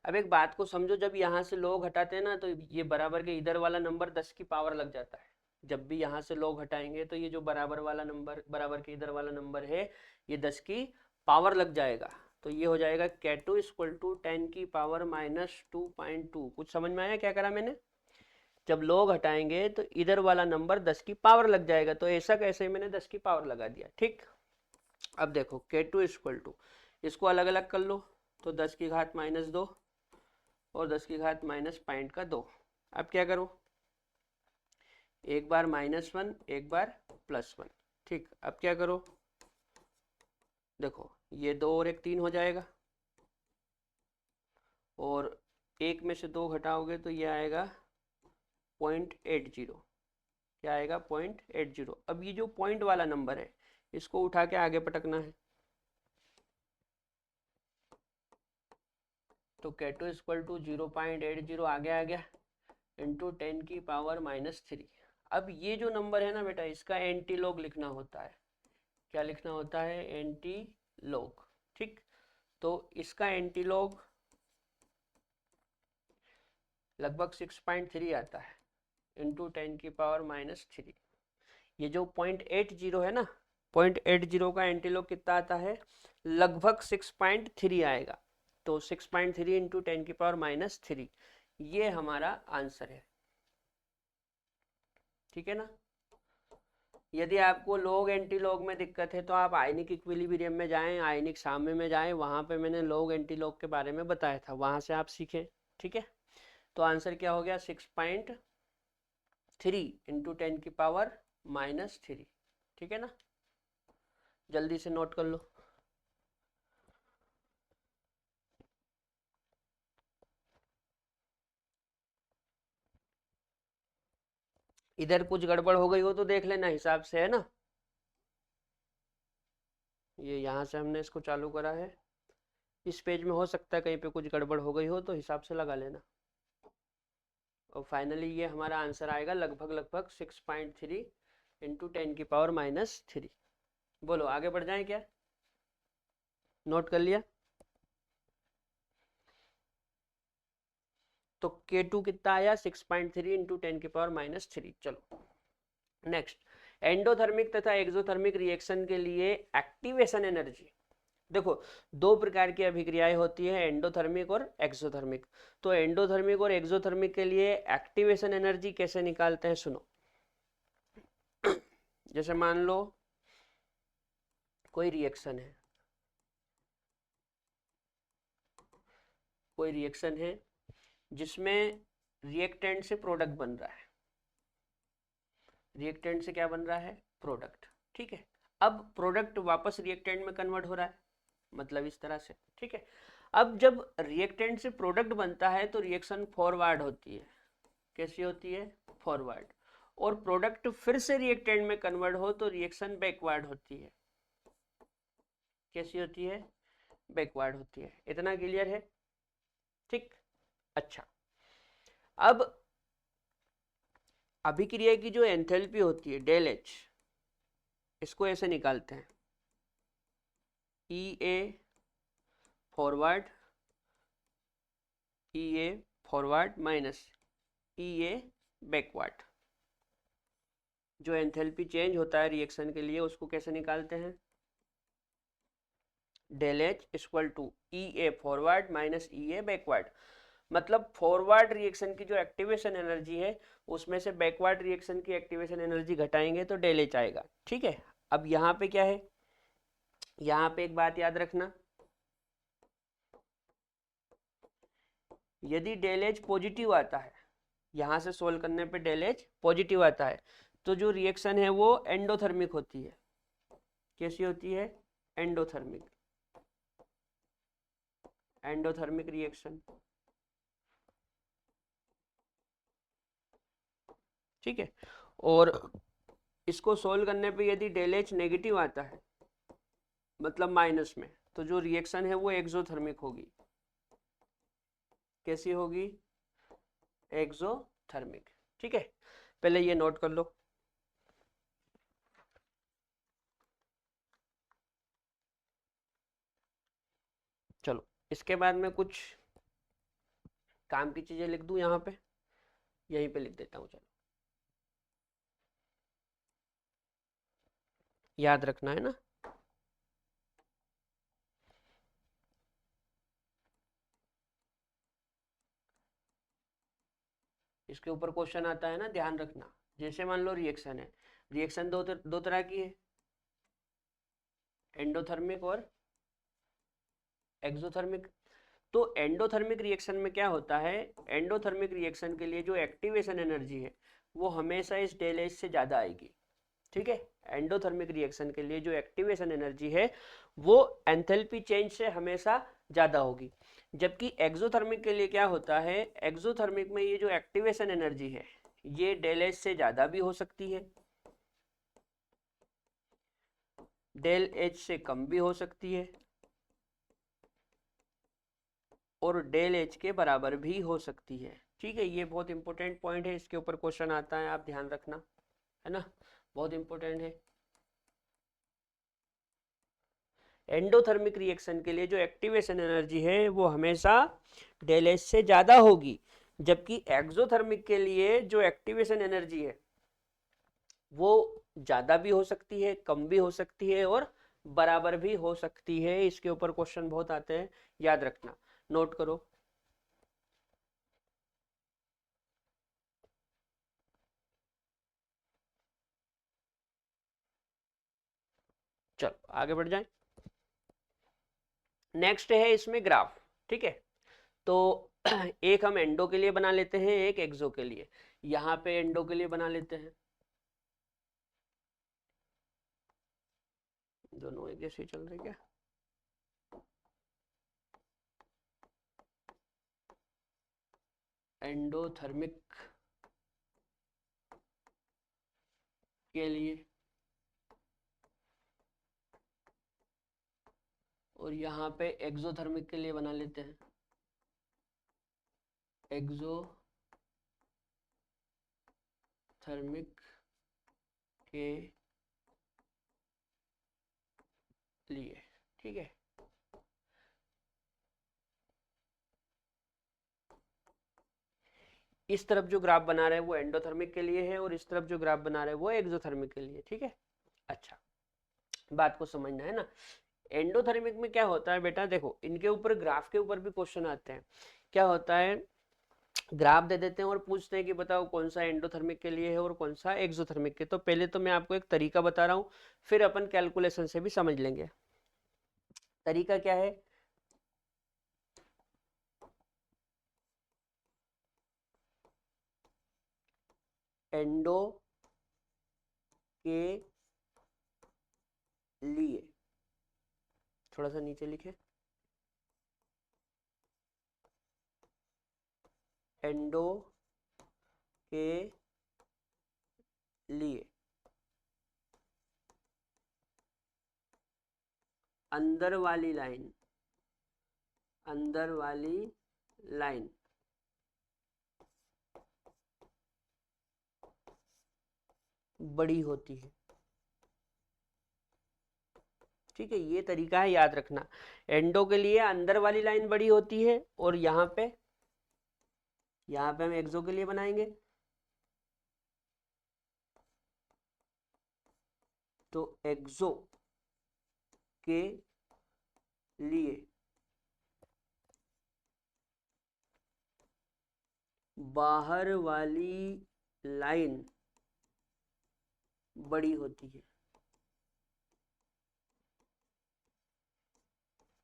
A: अब एक बात को समझो, जब यहाँ से log हटाते हैं ना तो ये बराबर के इधर वाला नंबर 10 की पावर लग जाता है। जब भी यहाँ से log हटाएंगे तो ये जो बराबर वाला नंबर, बराबर के इधर वाला नंबर है, ये 10 की पावर लग जाएगा। तो ये हो जाएगा K2 इक्वल टू 10 की पावर -2.2। कुछ समझ में आया क्या करा मैंने। जब log हटाएंगे तो इधर वाला नंबर 10 की पावर लग जाएगा, तो ऐसा कैसे मैंने 10 की पावर लगा दिया, ठीक। अब देखो K2 इक्वल टू, इसको अलग अलग कर लो, तो 10 की घात -2 और 10 की घात -0.2। अब क्या करो, एक बार -1 एक बार +1, ठीक। अब क्या करो, देखो ये 2 और 1 3 हो जाएगा, और 1 में से 2 घटाओगे तो ये आएगा 0.80, क्या आएगा 0.80। अब ये जो पॉइंट वाला नंबर है इसको उठा के आगे पटकना है, तो K2 इक्वल टू 0.80 आगे आ गया, इंटू 10 की पावर -3। अब ये जो नंबर है ना बेटा, इसका एंटी लॉग लिखना होता है। क्या लिखना होता है, एंटी लॉग, ठीक। तो इसका एंटी लॉग लगभग 6.3 आता है, इंटू 10 की पावर -3। ये जो 0.80 है ना, 0.80 का एंटी लॉग कितना आता है, लगभग 6.3 आएगा। तो 6.3 इंटू 10 की पावर -3, ये हमारा आंसर है, ठीक है ना। यदि आपको लॉग एंटी लॉग में दिक्कत है तो आप आयनिक इक्विलिब्रियम में जाएं, आयनिक साम्य में जाएं, वहां पे मैंने लॉग एंटी लॉग के बारे में बताया था, वहां से आप सीखें, ठीक है। तो आंसर क्या हो गया, 6.3 इंटू 10 की पावर -3, ठीक है ना। जल्दी से नोट कर लो। इधर कुछ गड़बड़ हो गई हो तो देख लेना हिसाब से, है ना। ये यहाँ से हमने इसको चालू करा है, इस पेज में हो सकता है कहीं पे कुछ गड़बड़ हो गई हो, तो हिसाब से लगा लेना। और फाइनली ये हमारा आंसर आएगा लगभग लगभग 6.3 इंटू 10 की पावर -3। बोलो आगे बढ़ जाएं क्या? नोट कर लिया? तो K2 कितना आया? 6.3 इंटू 10⁻³ चलो नेक्स्ट, एंडोथर्मिक तथा एक्सोथर्मिक रिएक्शन के लिए एक्टिवेशन एनर्जी। देखो दो प्रकार की अभिक्रियाएं होती है, एंडोथर्मिक और एक्सोथर्मिक। तो एंडोथर्मिक और एक्सोथर्मिक के लिए एक्टिवेशन एनर्जी कैसे निकालते हैं सुनो। जैसे मान लो कोई रिएक्शन है, कोई रिएक्शन है जिसमें रिएक्टेंट से प्रोडक्ट बन रहा है, रिएक्टेंट से क्या बन रहा है? प्रोडक्ट। ठीक है, अब प्रोडक्ट वापस रिएक्टेंट में कन्वर्ट हो रहा है, मतलब इस तरह से। ठीक है, अब जब रिएक्टेंट से प्रोडक्ट बनता है तो रिएक्शन फॉरवर्ड होती है। कैसी होती है? फॉरवर्ड। और प्रोडक्ट फिर से रिएक्टेंट में कन्वर्ट हो तो रिएक्शन बैकवर्ड होती है। कैसी होती है? बैकवर्ड होती है। इतना क्लियर है? ठीक, अच्छा। अब अभिक्रिया की जो एंथैल्पी होती है डेल एच, इसको ऐसे निकालते हैं, E A forward, E A forward minus E A backward. जो एंथैल्पी चेंज होता है रिएक्शन के लिए उसको कैसे निकालते हैं? Del H equal to E A forward minus E A backward. मतलब फॉरवर्ड रिएक्शन की जो एक्टिवेशन एनर्जी है उसमें से बैकवर्ड रिएक्शन की एक्टिवेशन एनर्जी घटाएंगे तो डेल एच आएगा। ठीक है, अब यहाँ पे क्या है, यहाँ पे एक बात याद रखना, यदि डेल एच पॉजिटिव आता है, यहाँ से सोल्व करने पे डेल एच पॉजिटिव आता है, तो जो रिएक्शन है वो एंडोथर्मिक होती है। कैसी होती है? Endothermic, endothermic reaction. ठीक है, और इसको सोल्व करने पे यदि डेल एच नेगेटिव आता है, मतलब माइनस में, तो जो रिएक्शन है वो एक्सोथर्मिक होगी। कैसी होगी? एक्सोथर्मिक। ठीक है, पहले ये नोट कर लो। चलो इसके बाद में कुछ काम की चीजें लिख दूं यहाँ पे, यहीं पे लिख देता हूँ। चलो याद रखना है ना। इसके ऊपर क्वेश्चन आता है ना, ध्यान रखना। जैसे मान लो रिएक्शन है, रिएक्शन दो तरह की है, एंडोथर्मिक और एक्सोथर्मिक। तो एंडोथर्मिक रिएक्शन में क्या होता है, एंडोथर्मिक रिएक्शन के लिए जो एक्टिवेशन एनर्जी है वो हमेशा इस डेल एच से ज्यादा आएगी। ठीक है, एंडोथर्मिक रिएक्शन के लिए जो एक्टिवेशन एनर्जी है वो एंथैल्पी चेंज से हमेशा ज्यादा होगी। जबकि एक्सोथर्मिक के लिए क्या होता है, एक्सोथर्मिक में ये जो एक्टिवेशन एनर्जी है ये डेल एच से ज्यादा भी हो सकती है, डेल एच से कम भी हो सकती है, और डेल एच के बराबर भी हो सकती है। ठीक है, ये बहुत इंपॉर्टेंट पॉइंट है, इसके ऊपर क्वेश्चन आता है, आप ध्यान रखना, है ना, बहुत इंपॉर्टेंट है। एंडोथर्मिक रिएक्शन के लिए जो एक्टिवेशन एनर्जी है वो हमेशा डेल एच से ज्यादा होगी, जबकि एक्सोथर्मिक के लिए जो एक्टिवेशन एनर्जी है वो ज्यादा भी हो सकती है, कम भी हो सकती है, और बराबर भी हो सकती है। इसके ऊपर क्वेश्चन बहुत आते हैं, याद रखना, नोट करो। चलो आगे बढ़ जाएं। नेक्स्ट है इसमें ग्राफ। ठीक है, तो एक हम एंडो के लिए बना लेते हैं, एक एक्सो के लिए। यहाँ पे एंडो के लिए बना लेते हैं, दोनों एक जैसे चल रहे क्या? एंडोथर्मिक के लिए और यहाँ पे एक्सोथर्मिक के लिए बना लेते हैं, एक्सोथर्मिक के लिए, ठीक है। इस तरफ जो ग्राफ बना रहे हैं वो एंडोथर्मिक के लिए है और इस तरफ जो ग्राफ बना रहे हैं वो एक्सोथर्मिक के लिए, ठीक है। अच्छा, बात को समझना है ना। एंडोथर्मिक में क्या होता है बेटा, देखो इनके ऊपर ग्राफ के ऊपर भी क्वेश्चन आते हैं। क्या होता है, ग्राफ दे देते हैं और पूछते हैं कि बताओ कौन सा एंडोथर्मिक के लिए है और कौन सा एक्सोथर्मिक के। तो पहले तो मैं आपको एक तरीका बता रहा हूँ, फिर अपन कैलकुलेशन से भी समझ लेंगे। तरीका क्या है, एंडो के लिए, थोड़ा सा नीचे लिखे, एंडो के लिए अंदर वाली लाइन, अंदर वाली लाइन बड़ी होती है, ठीक है। ये तरीका है, याद रखना। एंडो के लिए अंदर वाली लाइन बड़ी होती है और यहाँ पे हम एक्सो के लिए बनाएंगे, तो एक्सो के लिए बाहर वाली लाइन बड़ी होती है,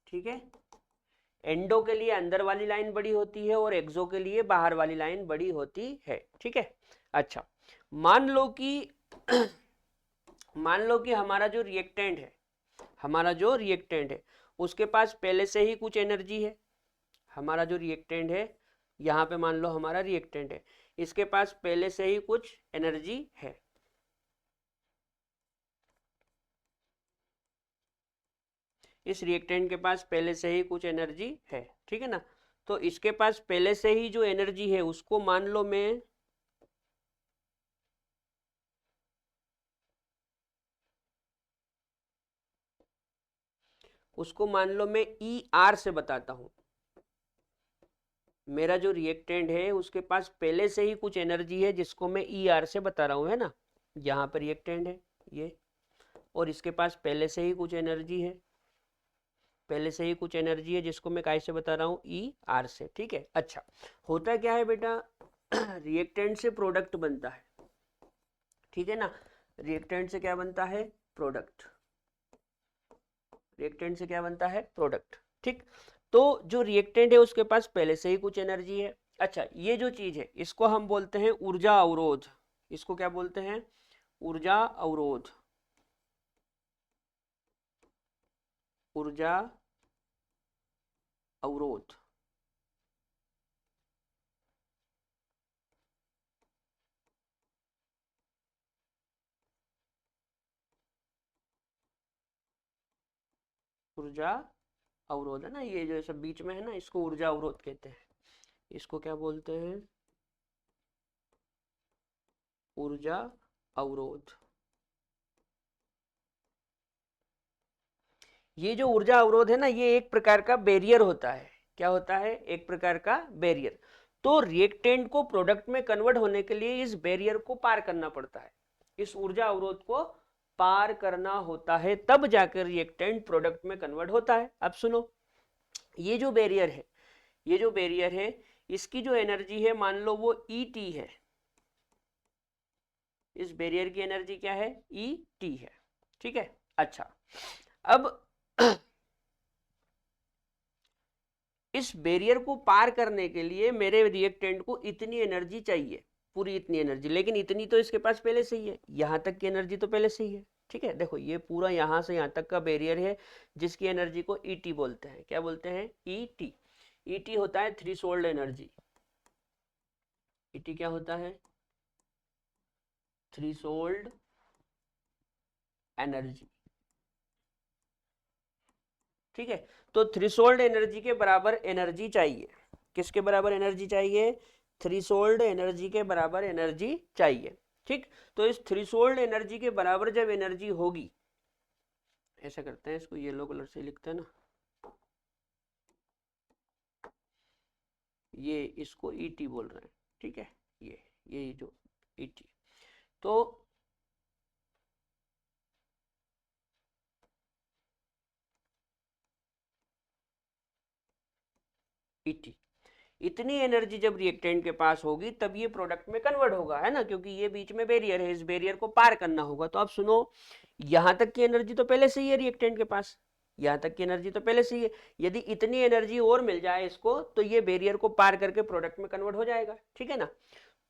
A: ठीक है। एंडो के लिए अंदर वाली लाइन बड़ी होती है और एक्सो के लिए बाहर वाली लाइन बड़ी होती है, ठीक है। अच्छा, मान लो कि मान लो कि हमारा जो रिएक्टेंट है, उसके पास पहले से ही कुछ एनर्जी है। हमारा जो रिएक्टेंट है, यहाँ पे मान लो हमारा रिएक्टेंट है, इसके पास पहले से ही कुछ एनर्जी है। इस रिएक्टेंट के पास पहले से ही कुछ एनर्जी है, ठीक है ना। तो इसके पास पहले से ही जो एनर्जी है उसको मान लो मैं ई आर से बताता हूं। मेरा जो रिएक्टेंट है उसके पास पहले से ही कुछ एनर्जी है जिसको मैं ई आर से बता रहा हूं, है ना। यहाँ पर रिएक्टेंट है ये, और इसके पास पहले से ही कुछ एनर्जी है, जिसको मैं काय से बता रहा हूं, ई आर से, ठीक है। अच्छा, होता क्या है बेटा, रिएक्टेंट से प्रोडक्ट बनता है, ठीक है ना। रिएक्टेंट से क्या बनता है, प्रोडक्ट। प्रोडक्ट, ठीक। तो जो रिएक्टेंट है उसके पास पहले से ही कुछ एनर्जी है। अच्छा, ये जो चीज है इसको हम बोलते हैं ऊर्जा अवरोध। इसको क्या बोलते हैं, ऊर्जा अवरोध। ऊर्जा अवरोध, ऊर्जा अवरोध है ना, ये जो सब बीच में है ना, इसको ऊर्जा अवरोध कहते हैं। इसको क्या बोलते हैं, ऊर्जा अवरोध। ये जो ऊर्जा अवरोध है ना, ये एक प्रकार का बैरियर होता है। क्या होता है, एक प्रकार का बैरियर। तो रिएक्टेंट को प्रोडक्ट में कन्वर्ट होने के लिए इस बैरियर को पार करना पड़ता है, इस ऊर्जा अवरोध को पार करना होता है, तब जाकर रिएक्टेंट प्रोडक्ट में कन्वर्ट होता है। अब सुनो, ये जो बैरियर है, इसकी जो एनर्जी है मान लो वो ई टी है। इस बैरियर की एनर्जी क्या है, ई टी है, ठीक है। अच्छा, अब इस बैरियर को पार करने के लिए मेरे रिएक्टेंट को इतनी एनर्जी चाहिए, पूरी इतनी एनर्जी, लेकिन इतनी तो इसके पास पहले से ही है, यहां तक की एनर्जी तो पहले से ही है, ठीक है। देखो ये पूरा यहां से यहां तक का बैरियर है जिसकी एनर्जी को ईटी बोलते हैं। क्या बोलते हैं, ईटी। ईटी होता है थ्रेशोल्ड एनर्जी। ईटी क्या होता है, थ्रेशोल्ड एनर्जी, ठीक है। तो थ्रेशोल्ड एनर्जी के बराबर एनर्जी चाहिए। किसके बराबर एनर्जी चाहिए, थ्रेशोल्ड एनर्जी के बराबर एनर्जी चाहिए, ठीक। तो इस थ्रेशोल्ड एनर्जी के बराबर जब एनर्जी होगी, ऐसा करते हैं, इसको येलो कलर से लिखते हैं ना, ये इसको ईटी बोल रहे हैं, ठीक है, ये जो ईटी, तो ईटी, इतनी एनर्जी जब रिएक्टेंट के पास होगी तब ये प्रोडक्ट में कन्वर्ट होगा, है ना, क्योंकि ये बीच में बैरियर है, इस बैरियर को पार करना होगा। तो अब सुनो, यहां तक की एनर्जी तो पहले से ही है रिएक्टेंट के पास, यहां तक की एनर्जी तो पहले से ही है, यदि इतनी एनर्जी और मिल जाए इसको तो ये बैरियर को पार करके प्रोडक्ट में कन्वर्ट हो जाएगा, ठीक है ना।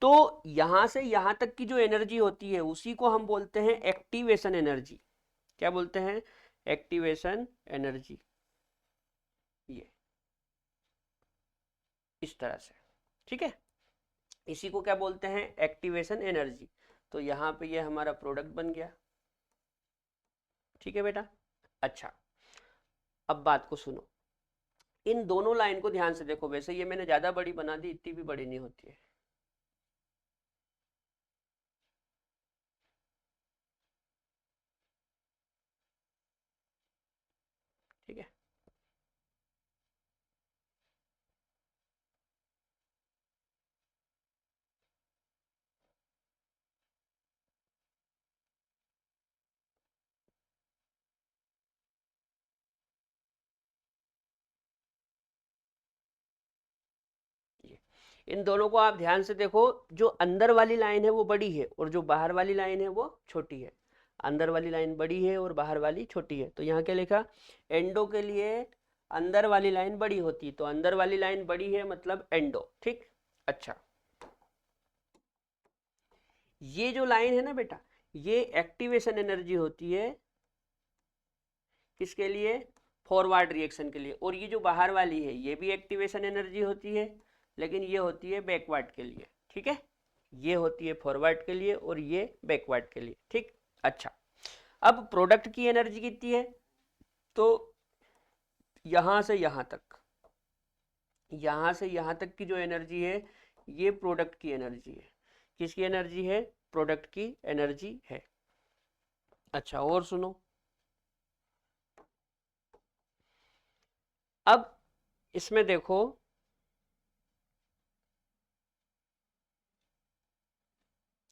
A: तो यहां से यहां तक की जो एनर्जी होती है उसी को हम बोलते हैं एक्टिवेशन एनर्जी। क्या बोलते हैं? Activation energy. ये इस तरह से, ठीक है, इसी को क्या बोलते हैं? Activation energy. तो यहां पे ये हमारा प्रोडक्ट बन गया, ठीक है बेटा। अच्छा, अब बात को सुनो, इन दोनों लाइन को ध्यान से देखो, वैसे ये मैंने ज्यादा बड़ी बना दी, इतनी भी बड़ी नहीं होती है, ठीक है। इन दोनों को आप ध्यान से देखो, जो अंदर वाली लाइन है वो बड़ी है और जो बाहर वाली लाइन है वो छोटी है। अंदर वाली लाइन बड़ी है और बाहर वाली छोटी है। तो यहाँ क्या लिखा? एंडो के लिए अंदर वाली लाइन बड़ी होती, तो अंदर वाली लाइन बड़ी है मतलब एंडो, ठीक। अच्छा, ये जो लाइन है ना बेटा, ये एक्टिवेशन एनर्जी होती है, किसके लिए? फॉरवर्ड रिएक्शन के लिए। और ये जो बाहर वाली है ये भी एक्टिवेशन एनर्जी होती है, लेकिन ये होती है बैकवर्ड के लिए, ठीक है। ये होती है फॉरवर्ड के लिए और ये बैकवर्ड के लिए, ठीक। अच्छा, अब प्रोडक्ट की एनर्जी कितनी है? तो यहां से यहां तक, यहां से यहां तक की जो एनर्जी है ये प्रोडक्ट की एनर्जी है। किसकी एनर्जी है? प्रोडक्ट की एनर्जी है। अच्छा, और सुनो, अब इसमें देखो,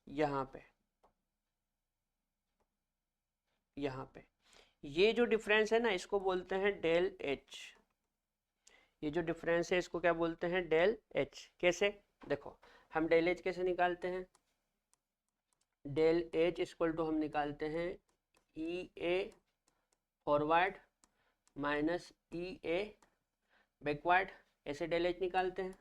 A: यहां पे, यहां पे ये जो डिफरेंस है ना, इसको बोलते हैं डेल एच। ये जो डिफरेंस है इसको क्या बोलते हैं? Del H. कैसे? देखो, हम डेल एच कैसे निकालते हैं? डेल एच इक्वल टू हम निकालते हैं E A forward minus E A backward, ऐसे डेल एच निकालते हैं।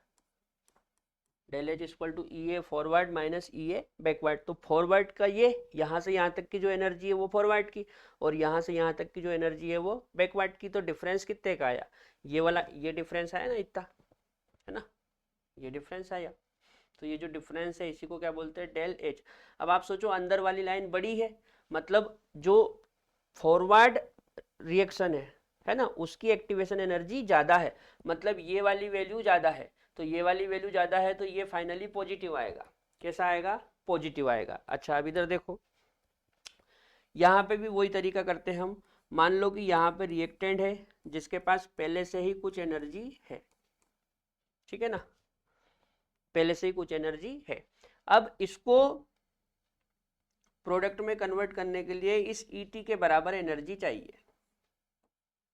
A: Del H equal to E A forward minus E A backward. तो फॉरवर्ड का ये यहाँ से यहाँ तक की जो एनर्जी है वो फॉरवर्ड की, और यहाँ से यहाँ तक की जो एनर्जी है वो बैकवर्ड की। तो डिफरेंस कितने का आया? ये वाला, ये डिफरेंस आया ना इतना, है ना, ये डिफरेंस आया। तो ये जो डिफरेंस है इसी को क्या बोलते हैं? Del H. अब आप सोचो, अंदर वाली लाइन बड़ी है, मतलब जो फॉरवर्ड रिएक्शन है ना, उसकी एक्टिवेशन एनर्जी ज़्यादा है, मतलब ये वाली वैल्यू ज़्यादा है। तो ये वाली वैल्यू ज़्यादा है तो ये फाइनली पॉजिटिव आएगा। कैसा आएगा? पॉजिटिव आएगा। अच्छा, अब इधर देखो, यहाँ पे भी वही तरीका करते हैं हम। मान लो कि यहाँ पे रिएक्टेंट है जिसके पास पहले से ही कुछ एनर्जी है, ठीक है ना, पहले से ही कुछ एनर्जी है। अब इसको प्रोडक्ट में कन्वर्ट करने के लिए इस ईटी के बराबर एनर्जी चाहिए।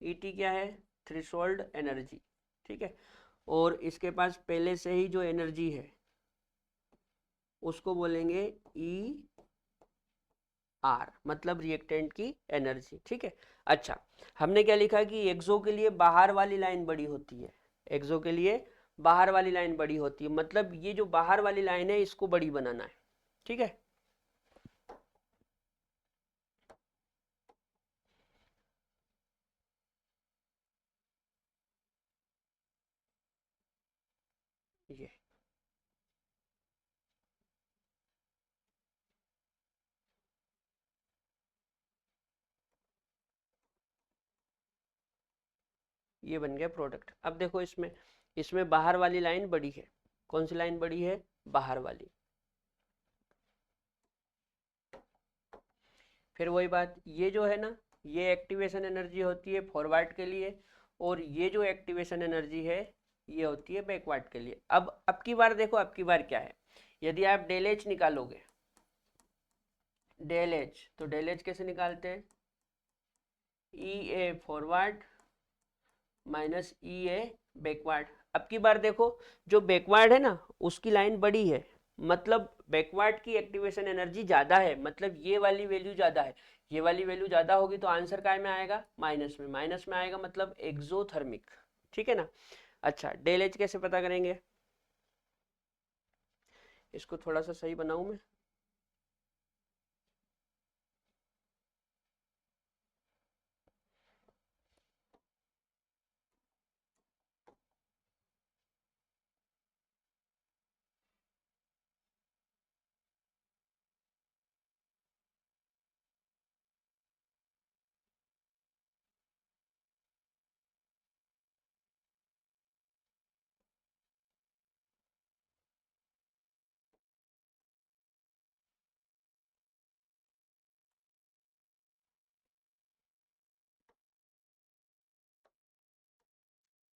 A: ईटी क्या है? थ्रेशोल्ड एनर्जी, ठीक है। और इसके पास पहले से ही जो एनर्जी है उसको बोलेंगे ई आर, मतलब रिएक्टेंट की एनर्जी, ठीक है। अच्छा, हमने क्या लिखा कि एक्सो के लिए बाहर वाली लाइन बड़ी होती है, एक्सो के लिए बाहर वाली लाइन बड़ी होती है, मतलब ये जो बाहर वाली लाइन है इसको बड़ी बनाना है, ठीक है। ये बन गया प्रोडक्ट। अब देखो, इसमें इसमें बाहर वाली लाइन बड़ी है। कौन सी लाइन बड़ी है? बाहर वाली। फिर वही बात, ये जो है ना, ये एक्टिवेशन एनर्जी होती है फॉरवर्ड के लिए, और ये जो एक्टिवेशन एनर्जी है ये होती है बैकवर्ड के लिए। अब की बार देखो, अब की बार क्या है, यदि आप डेल एच निकालोगे, डेल एच, तो डेल एच कैसे निकालते हैं, E A forward minus E A backward. अब की बार देखो, जो बैकवर्ड है ना उसकी लाइन बड़ी है, मतलब बैकवर्ड की एक्टिवेशन एनर्जी ज्यादा है, मतलब ये वाली वैल्यू ज्यादा है, ये वाली वैल्यू ज्यादा होगी तो आंसर काय में आएगा, माइनस में, माइनस में आएगा मतलब एक्सोथर्मिक, ठीक है ना। अच्छा, डेल एच कैसे पता करेंगे, इसको थोड़ा सा सही बनाऊं मैं,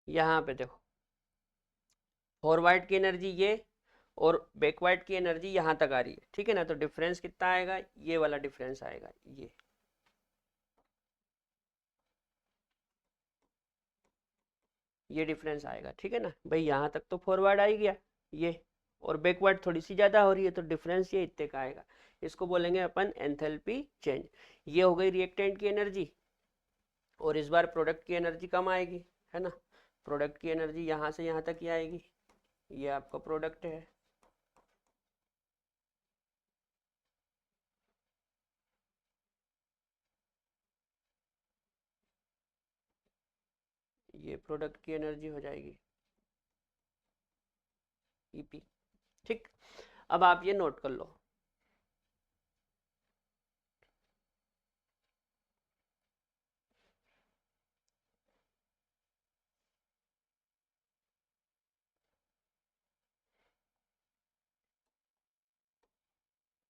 A: यहाँ पे देखो, फॉरवर्ड की एनर्जी ये और बैकवर्ड की एनर्जी यहाँ तक आ रही है, ठीक है ना, तो डिफरेंस कितना आएगा, ये वाला डिफरेंस आएगा, ये डिफरेंस आएगा, ठीक है ना भाई, यहाँ तक तो फॉरवर्ड आ ही गया ये, और बैकवर्ड थोड़ी सी ज्यादा हो रही है तो डिफरेंस ये इतने का आएगा, इसको बोलेंगे अपन एंथैल्पी चेंज। ये हो गई रिएक्टेंट की एनर्जी, और इस बार प्रोडक्ट की एनर्जी कम आएगी, है ना, प्रोडक्ट की एनर्जी यहाँ से यहाँ तक ही आएगी, ये आपका प्रोडक्ट है, ये प्रोडक्ट की एनर्जी हो जाएगी ईपी, ठीक। अब आप ये नोट कर लो,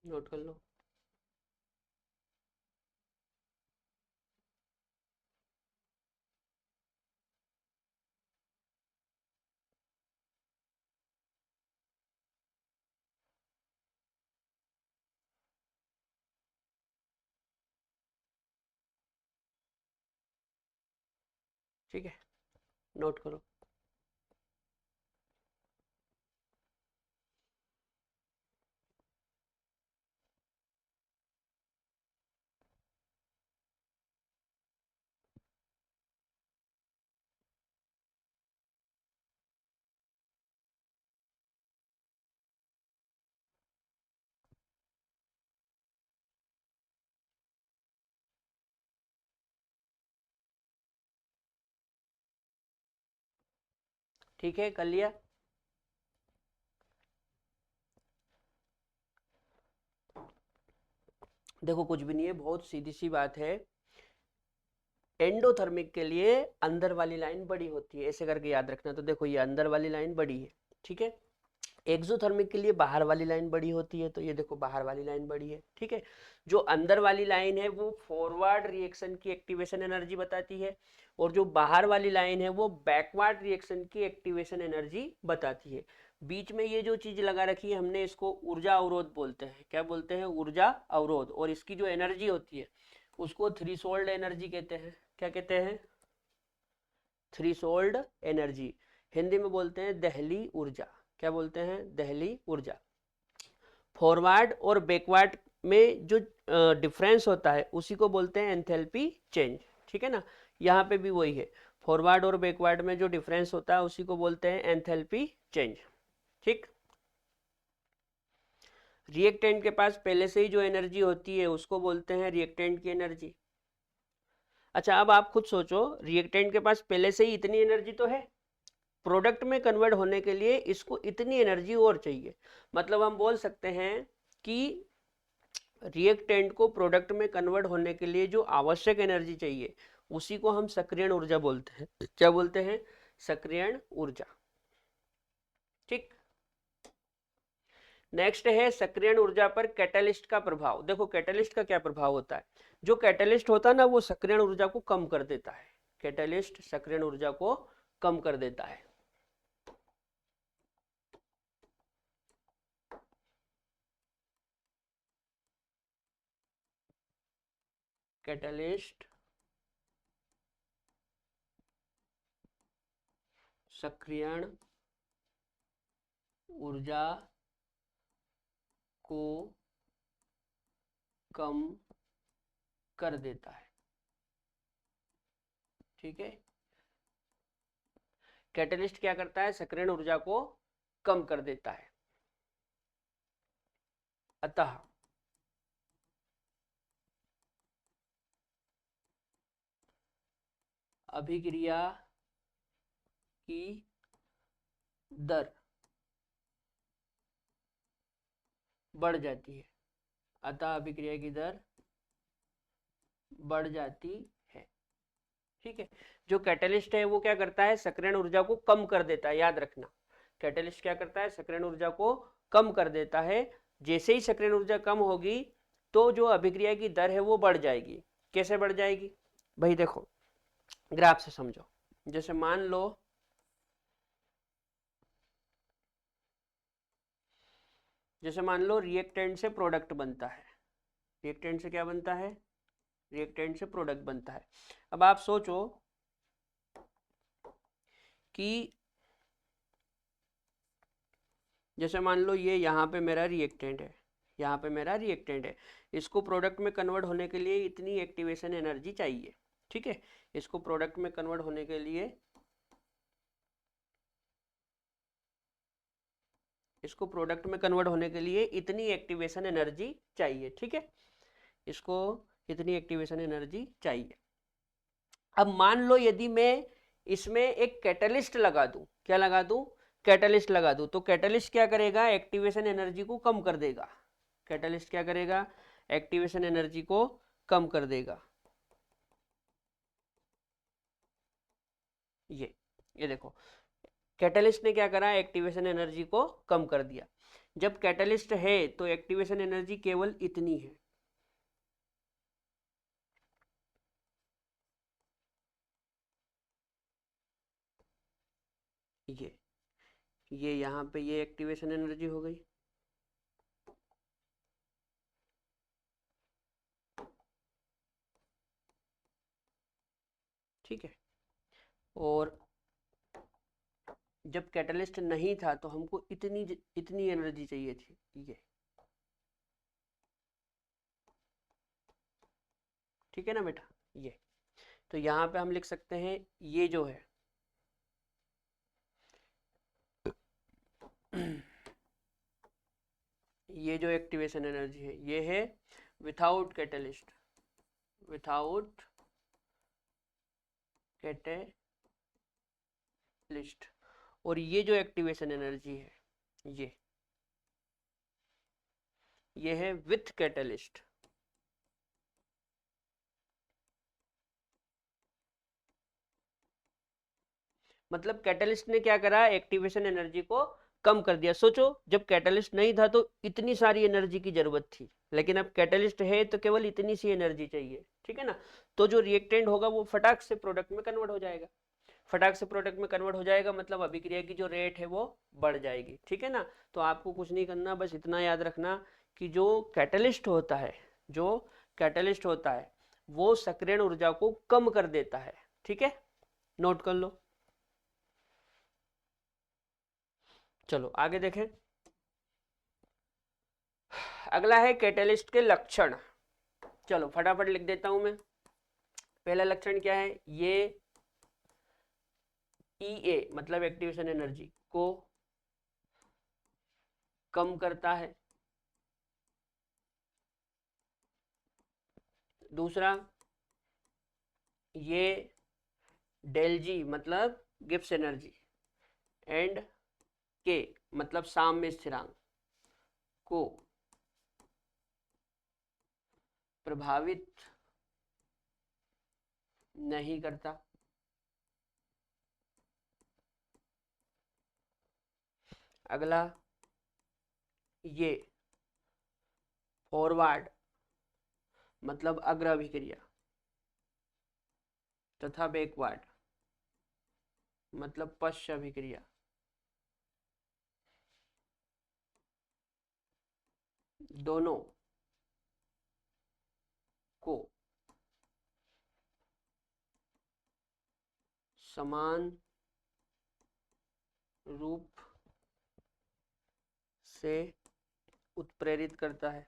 A: नोट कर लो, ठीक है, नोट करो। ठीक है, कर लिया। देखो कुछ भी नहीं है, बहुत सीधी सी बात है, एंडोथर्मिक के लिए अंदर वाली लाइन बड़ी होती है, ऐसे करके याद रखना। तो देखो ये अंदर वाली लाइन बड़ी है, ठीक है, एक्सोथर्मिक के लिए बाहर वाली लाइन बड़ी होती है, तो ये देखो बाहर वाली लाइन बड़ी है, ठीक है। जो अंदर वाली लाइन है वो फॉरवर्ड रिएक्शन की एक्टिवेशन एनर्जी बताती है, और जो बाहर वाली लाइन है वो बैकवर्ड रिएक्शन की एक्टिवेशन एनर्जी बताती है। बीच में ये जो चीज लगा रखी है हमने, इसको ऊर्जा अवरोध बोलते हैं, क्या बोलते हैं, ऊर्जा अवरोध, और इसकी जो एनर्जी होती है उसको थ्रीशोल्ड एनर्जी कहते हैं, क्या कहते हैं, थ्रीशोल्ड एनर्जी, हिंदी में बोलते हैं दहली ऊर्जा, क्या बोलते हैं, दहली ऊर्जा। फॉरवर्ड और बैकवर्ड में जो डिफरेंस होता है उसी को बोलते हैं एंथैल्पी चेंज, ठीक है ना, यहाँ पे भी वही है, फॉरवर्ड और बैकवर्ड में जो डिफरेंस होता है उसी को बोलते हैं एंथैल्पी चेंज, ठीक। रिएक्टेंट के पास पहले से ही जो एनर्जी होती है उसको बोलते हैं रिएक्टेंट की एनर्जी। अच्छा, अब आप खुद सोचो, रिएक्टेंट के पास पहले से ही इतनी एनर्जी तो है, प्रोडक्ट में कन्वर्ट होने के लिए इसको इतनी एनर्जी और चाहिए, मतलब हम बोल सकते हैं कि रिएक्टेंट को प्रोडक्ट में कन्वर्ट होने के लिए जो आवश्यक एनर्जी चाहिए उसी को हम सक्रियण ऊर्जा बोलते हैं, क्या बोलते हैं, सक्रियण ऊर्जा, ठीक। नेक्स्ट है सक्रियण ऊर्जा पर कैटलिस्ट का प्रभाव। देखो कैटलिस्ट का क्या प्रभाव होता है, जो कैटलिस्ट होता है ना वो सक्रियण ऊर्जा को कम कर देता है। कैटलिस्ट सक्रियण ऊर्जा को कम कर देता है। कैटलिस्ट सक्रियण ऊर्जा को कम कर देता है। ठीक है, कैटलिस्ट क्या करता है, सक्रियण ऊर्जा को कम कर देता है। अतः अभिक्रिया की दर बढ़ जाती है। अतः अभिक्रिया की दर बढ़ जाती है। ठीक है, जो कैटलिस्ट है वो क्या करता है, सक्रियण ऊर्जा को कम कर देता है। याद रखना, कैटलिस्ट क्या करता है, सक्रियण ऊर्जा को कम कर देता है। जैसे ही सक्रियण ऊर्जा कम होगी तो जो अभिक्रिया की दर है वो बढ़ जाएगी। कैसे बढ़ जाएगी भाई, देखो ग्राफ से समझो। जैसे मान लो रिएक्टेंट से प्रोडक्ट बनता है। रिएक्टेंट से क्या बनता है, रिएक्टेंट से प्रोडक्ट बनता है। अब आप सोचो कि जैसे मान लो ये यहाँ पे मेरा रिएक्टेंट है, यहाँ पे मेरा रिएक्टेंट है। इसको प्रोडक्ट में कन्वर्ट होने के लिए इतनी एक्टिवेशन एनर्जी चाहिए। ठीक है, इसको प्रोडक्ट में कन्वर्ट होने के लिए, इसको प्रोडक्ट में कन्वर्ट होने के लिए इतनी एक्टिवेशन एनर्जी चाहिए। ठीक है, इसको इतनी एक्टिवेशन एनर्जी चाहिए। अब मान लो यदि मैं इसमें एक कैटलिस्ट लगा दूं, क्या लगा दूं, कैटलिस्ट लगा दूं, तो कैटलिस्ट क्या करेगा, एक्टिवेशन एनर्जी को कम कर देगा। कैटलिस्ट क्या करेगा, एक्टिवेशन एनर्जी को कम कर देगा। ये देखो कैटलिस्ट ने क्या करा, एक्टिवेशन एनर्जी को कम कर दिया। जब कैटलिस्ट है तो एक्टिवेशन एनर्जी केवल इतनी है। ये यहाँ पे ये एक्टिवेशन एनर्जी हो गई। ठीक है, और जब कैटलिस्ट नहीं था तो हमको इतनी इतनी एनर्जी चाहिए थी। ये ठीक है ना बेटा, ये तो यहाँ पे हम लिख सकते हैं ये जो है ये जो एक्टिवेशन एनर्जी है ये है विथाउट कैटलिस्ट, विथाउट कैटलिस्ट। और ये जो एक्टिवेशन एनर्जी है ये है विथ कैटलिस्ट। मतलब कैटलिस्ट ने क्या करा, एक्टिवेशन एनर्जी को कम कर दिया। सोचो जब कैटलिस्ट नहीं था तो इतनी सारी एनर्जी की जरूरत थी, लेकिन अब कैटलिस्ट है तो केवल इतनी सी एनर्जी चाहिए। ठीक है ना, तो जो रिएक्टेंट होगा वो फटाक से प्रोडक्ट में कन्वर्ट हो जाएगा। फटाक से प्रोडक्ट में कन्वर्ट हो जाएगा मतलब अभिक्रिया की जो रेट है वो बढ़ जाएगी। ठीक है ना, तो आपको कुछ नहीं करना, बस इतना याद रखना कि जो कैटलिस्ट होता है, जो कैटलिस्ट होता है वो सक्रियण ऊर्जा को कम कर देता है। ठीक है, नोट कर लो। चलो आगे देखें। अगला है कैटलिस्ट के लक्षण। चलो फटाफट लिख देता हूं मैं। पहला लक्षण क्या है, ये EA मतलब एक्टिवेशन एनर्जी को कम करता है। दूसरा, ये डेल जी मतलब गिब्स एनर्जी एंड के मतलब साम्य स्थिरांक को प्रभावित नहीं करता। अगला, ये फॉरवर्ड मतलब अग्र अभिक्रिया तथा बैकवर्ड मतलब पश्च अभिक्रिया दोनों को समान रूप से उत्प्रेरित करता है।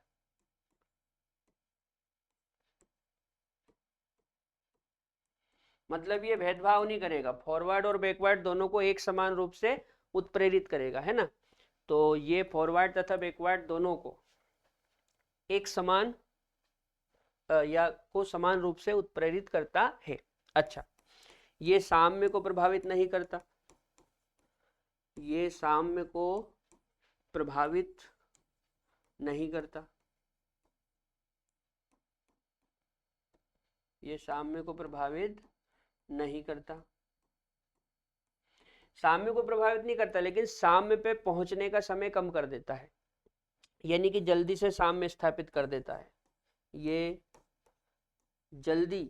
A: मतलब ये भेदभाव नहीं करेगा, फॉरवर्ड और बैकवर्ड दोनों को एक समान रूप से उत्प्रेरित करेगा, है ना। तो ये फॉरवर्ड तथा बैकवर्ड दोनों को एक समान या को समान रूप से उत्प्रेरित करता है। अच्छा, ये साम्य को प्रभावित नहीं करता, ये साम्य को प्रभावित नहीं करता, ये साम्य को प्रभावित नहीं करता, साम्य को प्रभावित नहीं करता, लेकिन साम्य पे पहुंचने का समय कम कर देता है, यानी कि जल्दी से साम्य स्थापित कर देता है। ये जल्दी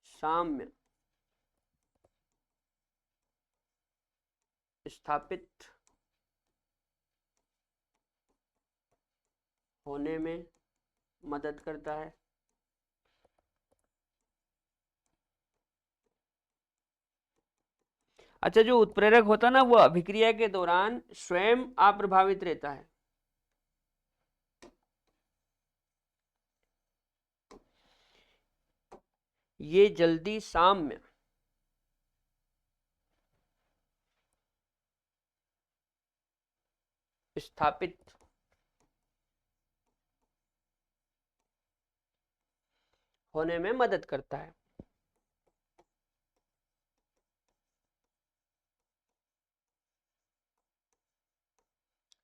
A: साम्य स्थापित होने में मदद करता है। अच्छा, जो उत्प्रेरक होता है ना, वो अभिक्रिया के दौरान स्वयं अप्रभावित रहता है। ये जल्दी साम्य स्थापित होने में मदद करता है।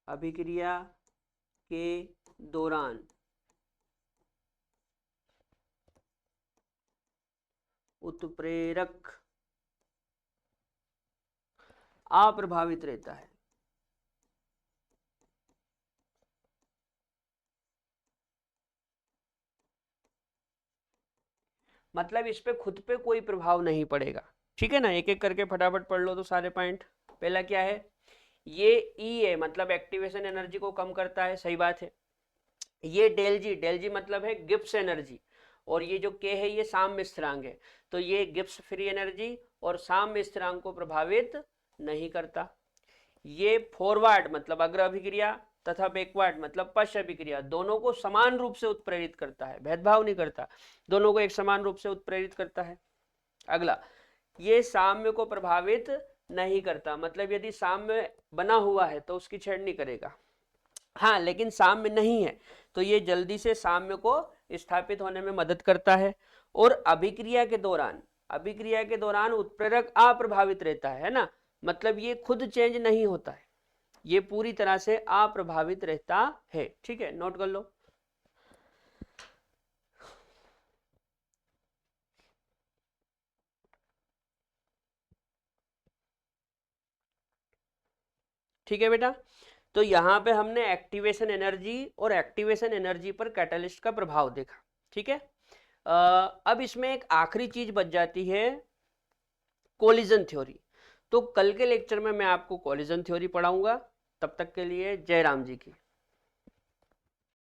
A: अभिक्रिया के दौरान उत्प्रेरक अप्रभावित रहता है। मतलब इस पे खुद पे कोई प्रभाव नहीं पड़ेगा, ठीक है ना। एक एक करके फटाफट पढ़ लो तो सारे पॉइंट। पहला क्या है, ये ई है मतलब एक्टिवेशन एनर्जी को कम करता है, सही बात है। ये डेल जी मतलब है गिब्स एनर्जी, और ये जो के है ये साम्य स्थिरांक है, तो ये गिब्स फ्री एनर्जी और साम्य स्थिरांक को प्रभावित नहीं करता। ये फॉरवर्ड मतलब अग्र अभिक्रिया तथा बैकवर्ड मतलब पश्च अभिक्रिया दोनों को समान रूप से उत्प्रेरित करता है, भेदभाव नहीं करता, दोनों को एक समान रूप से उत्प्रेरित करता है। अगला, ये साम्य को प्रभावित नहीं करता, मतलब यदि साम्य बना हुआ है तो उसकी छेड़ नहीं करेगा। हाँ, लेकिन साम्य नहीं है तो ये जल्दी से साम्य को स्थापित होने में मदद करता है। और अभिक्रिया के दौरान उत्प्रेरक अप्रभावित रहता है ना, मतलब ये खुद चेंज नहीं होता है, ये पूरी तरह से अप्रभावित रहता है। ठीक है, नोट कर लो। ठीक है बेटा, तो यहां पे हमने एक्टिवेशन एनर्जी और एक्टिवेशन एनर्जी पर कैटलिस्ट का प्रभाव देखा। ठीक है, अब इसमें एक आखिरी चीज बच जाती है, कोलिजन थ्योरी। तो कल के लेक्चर में मैं आपको कोलिजन थ्योरी पढ़ाऊंगा। तब तक के लिए जय राम जी की।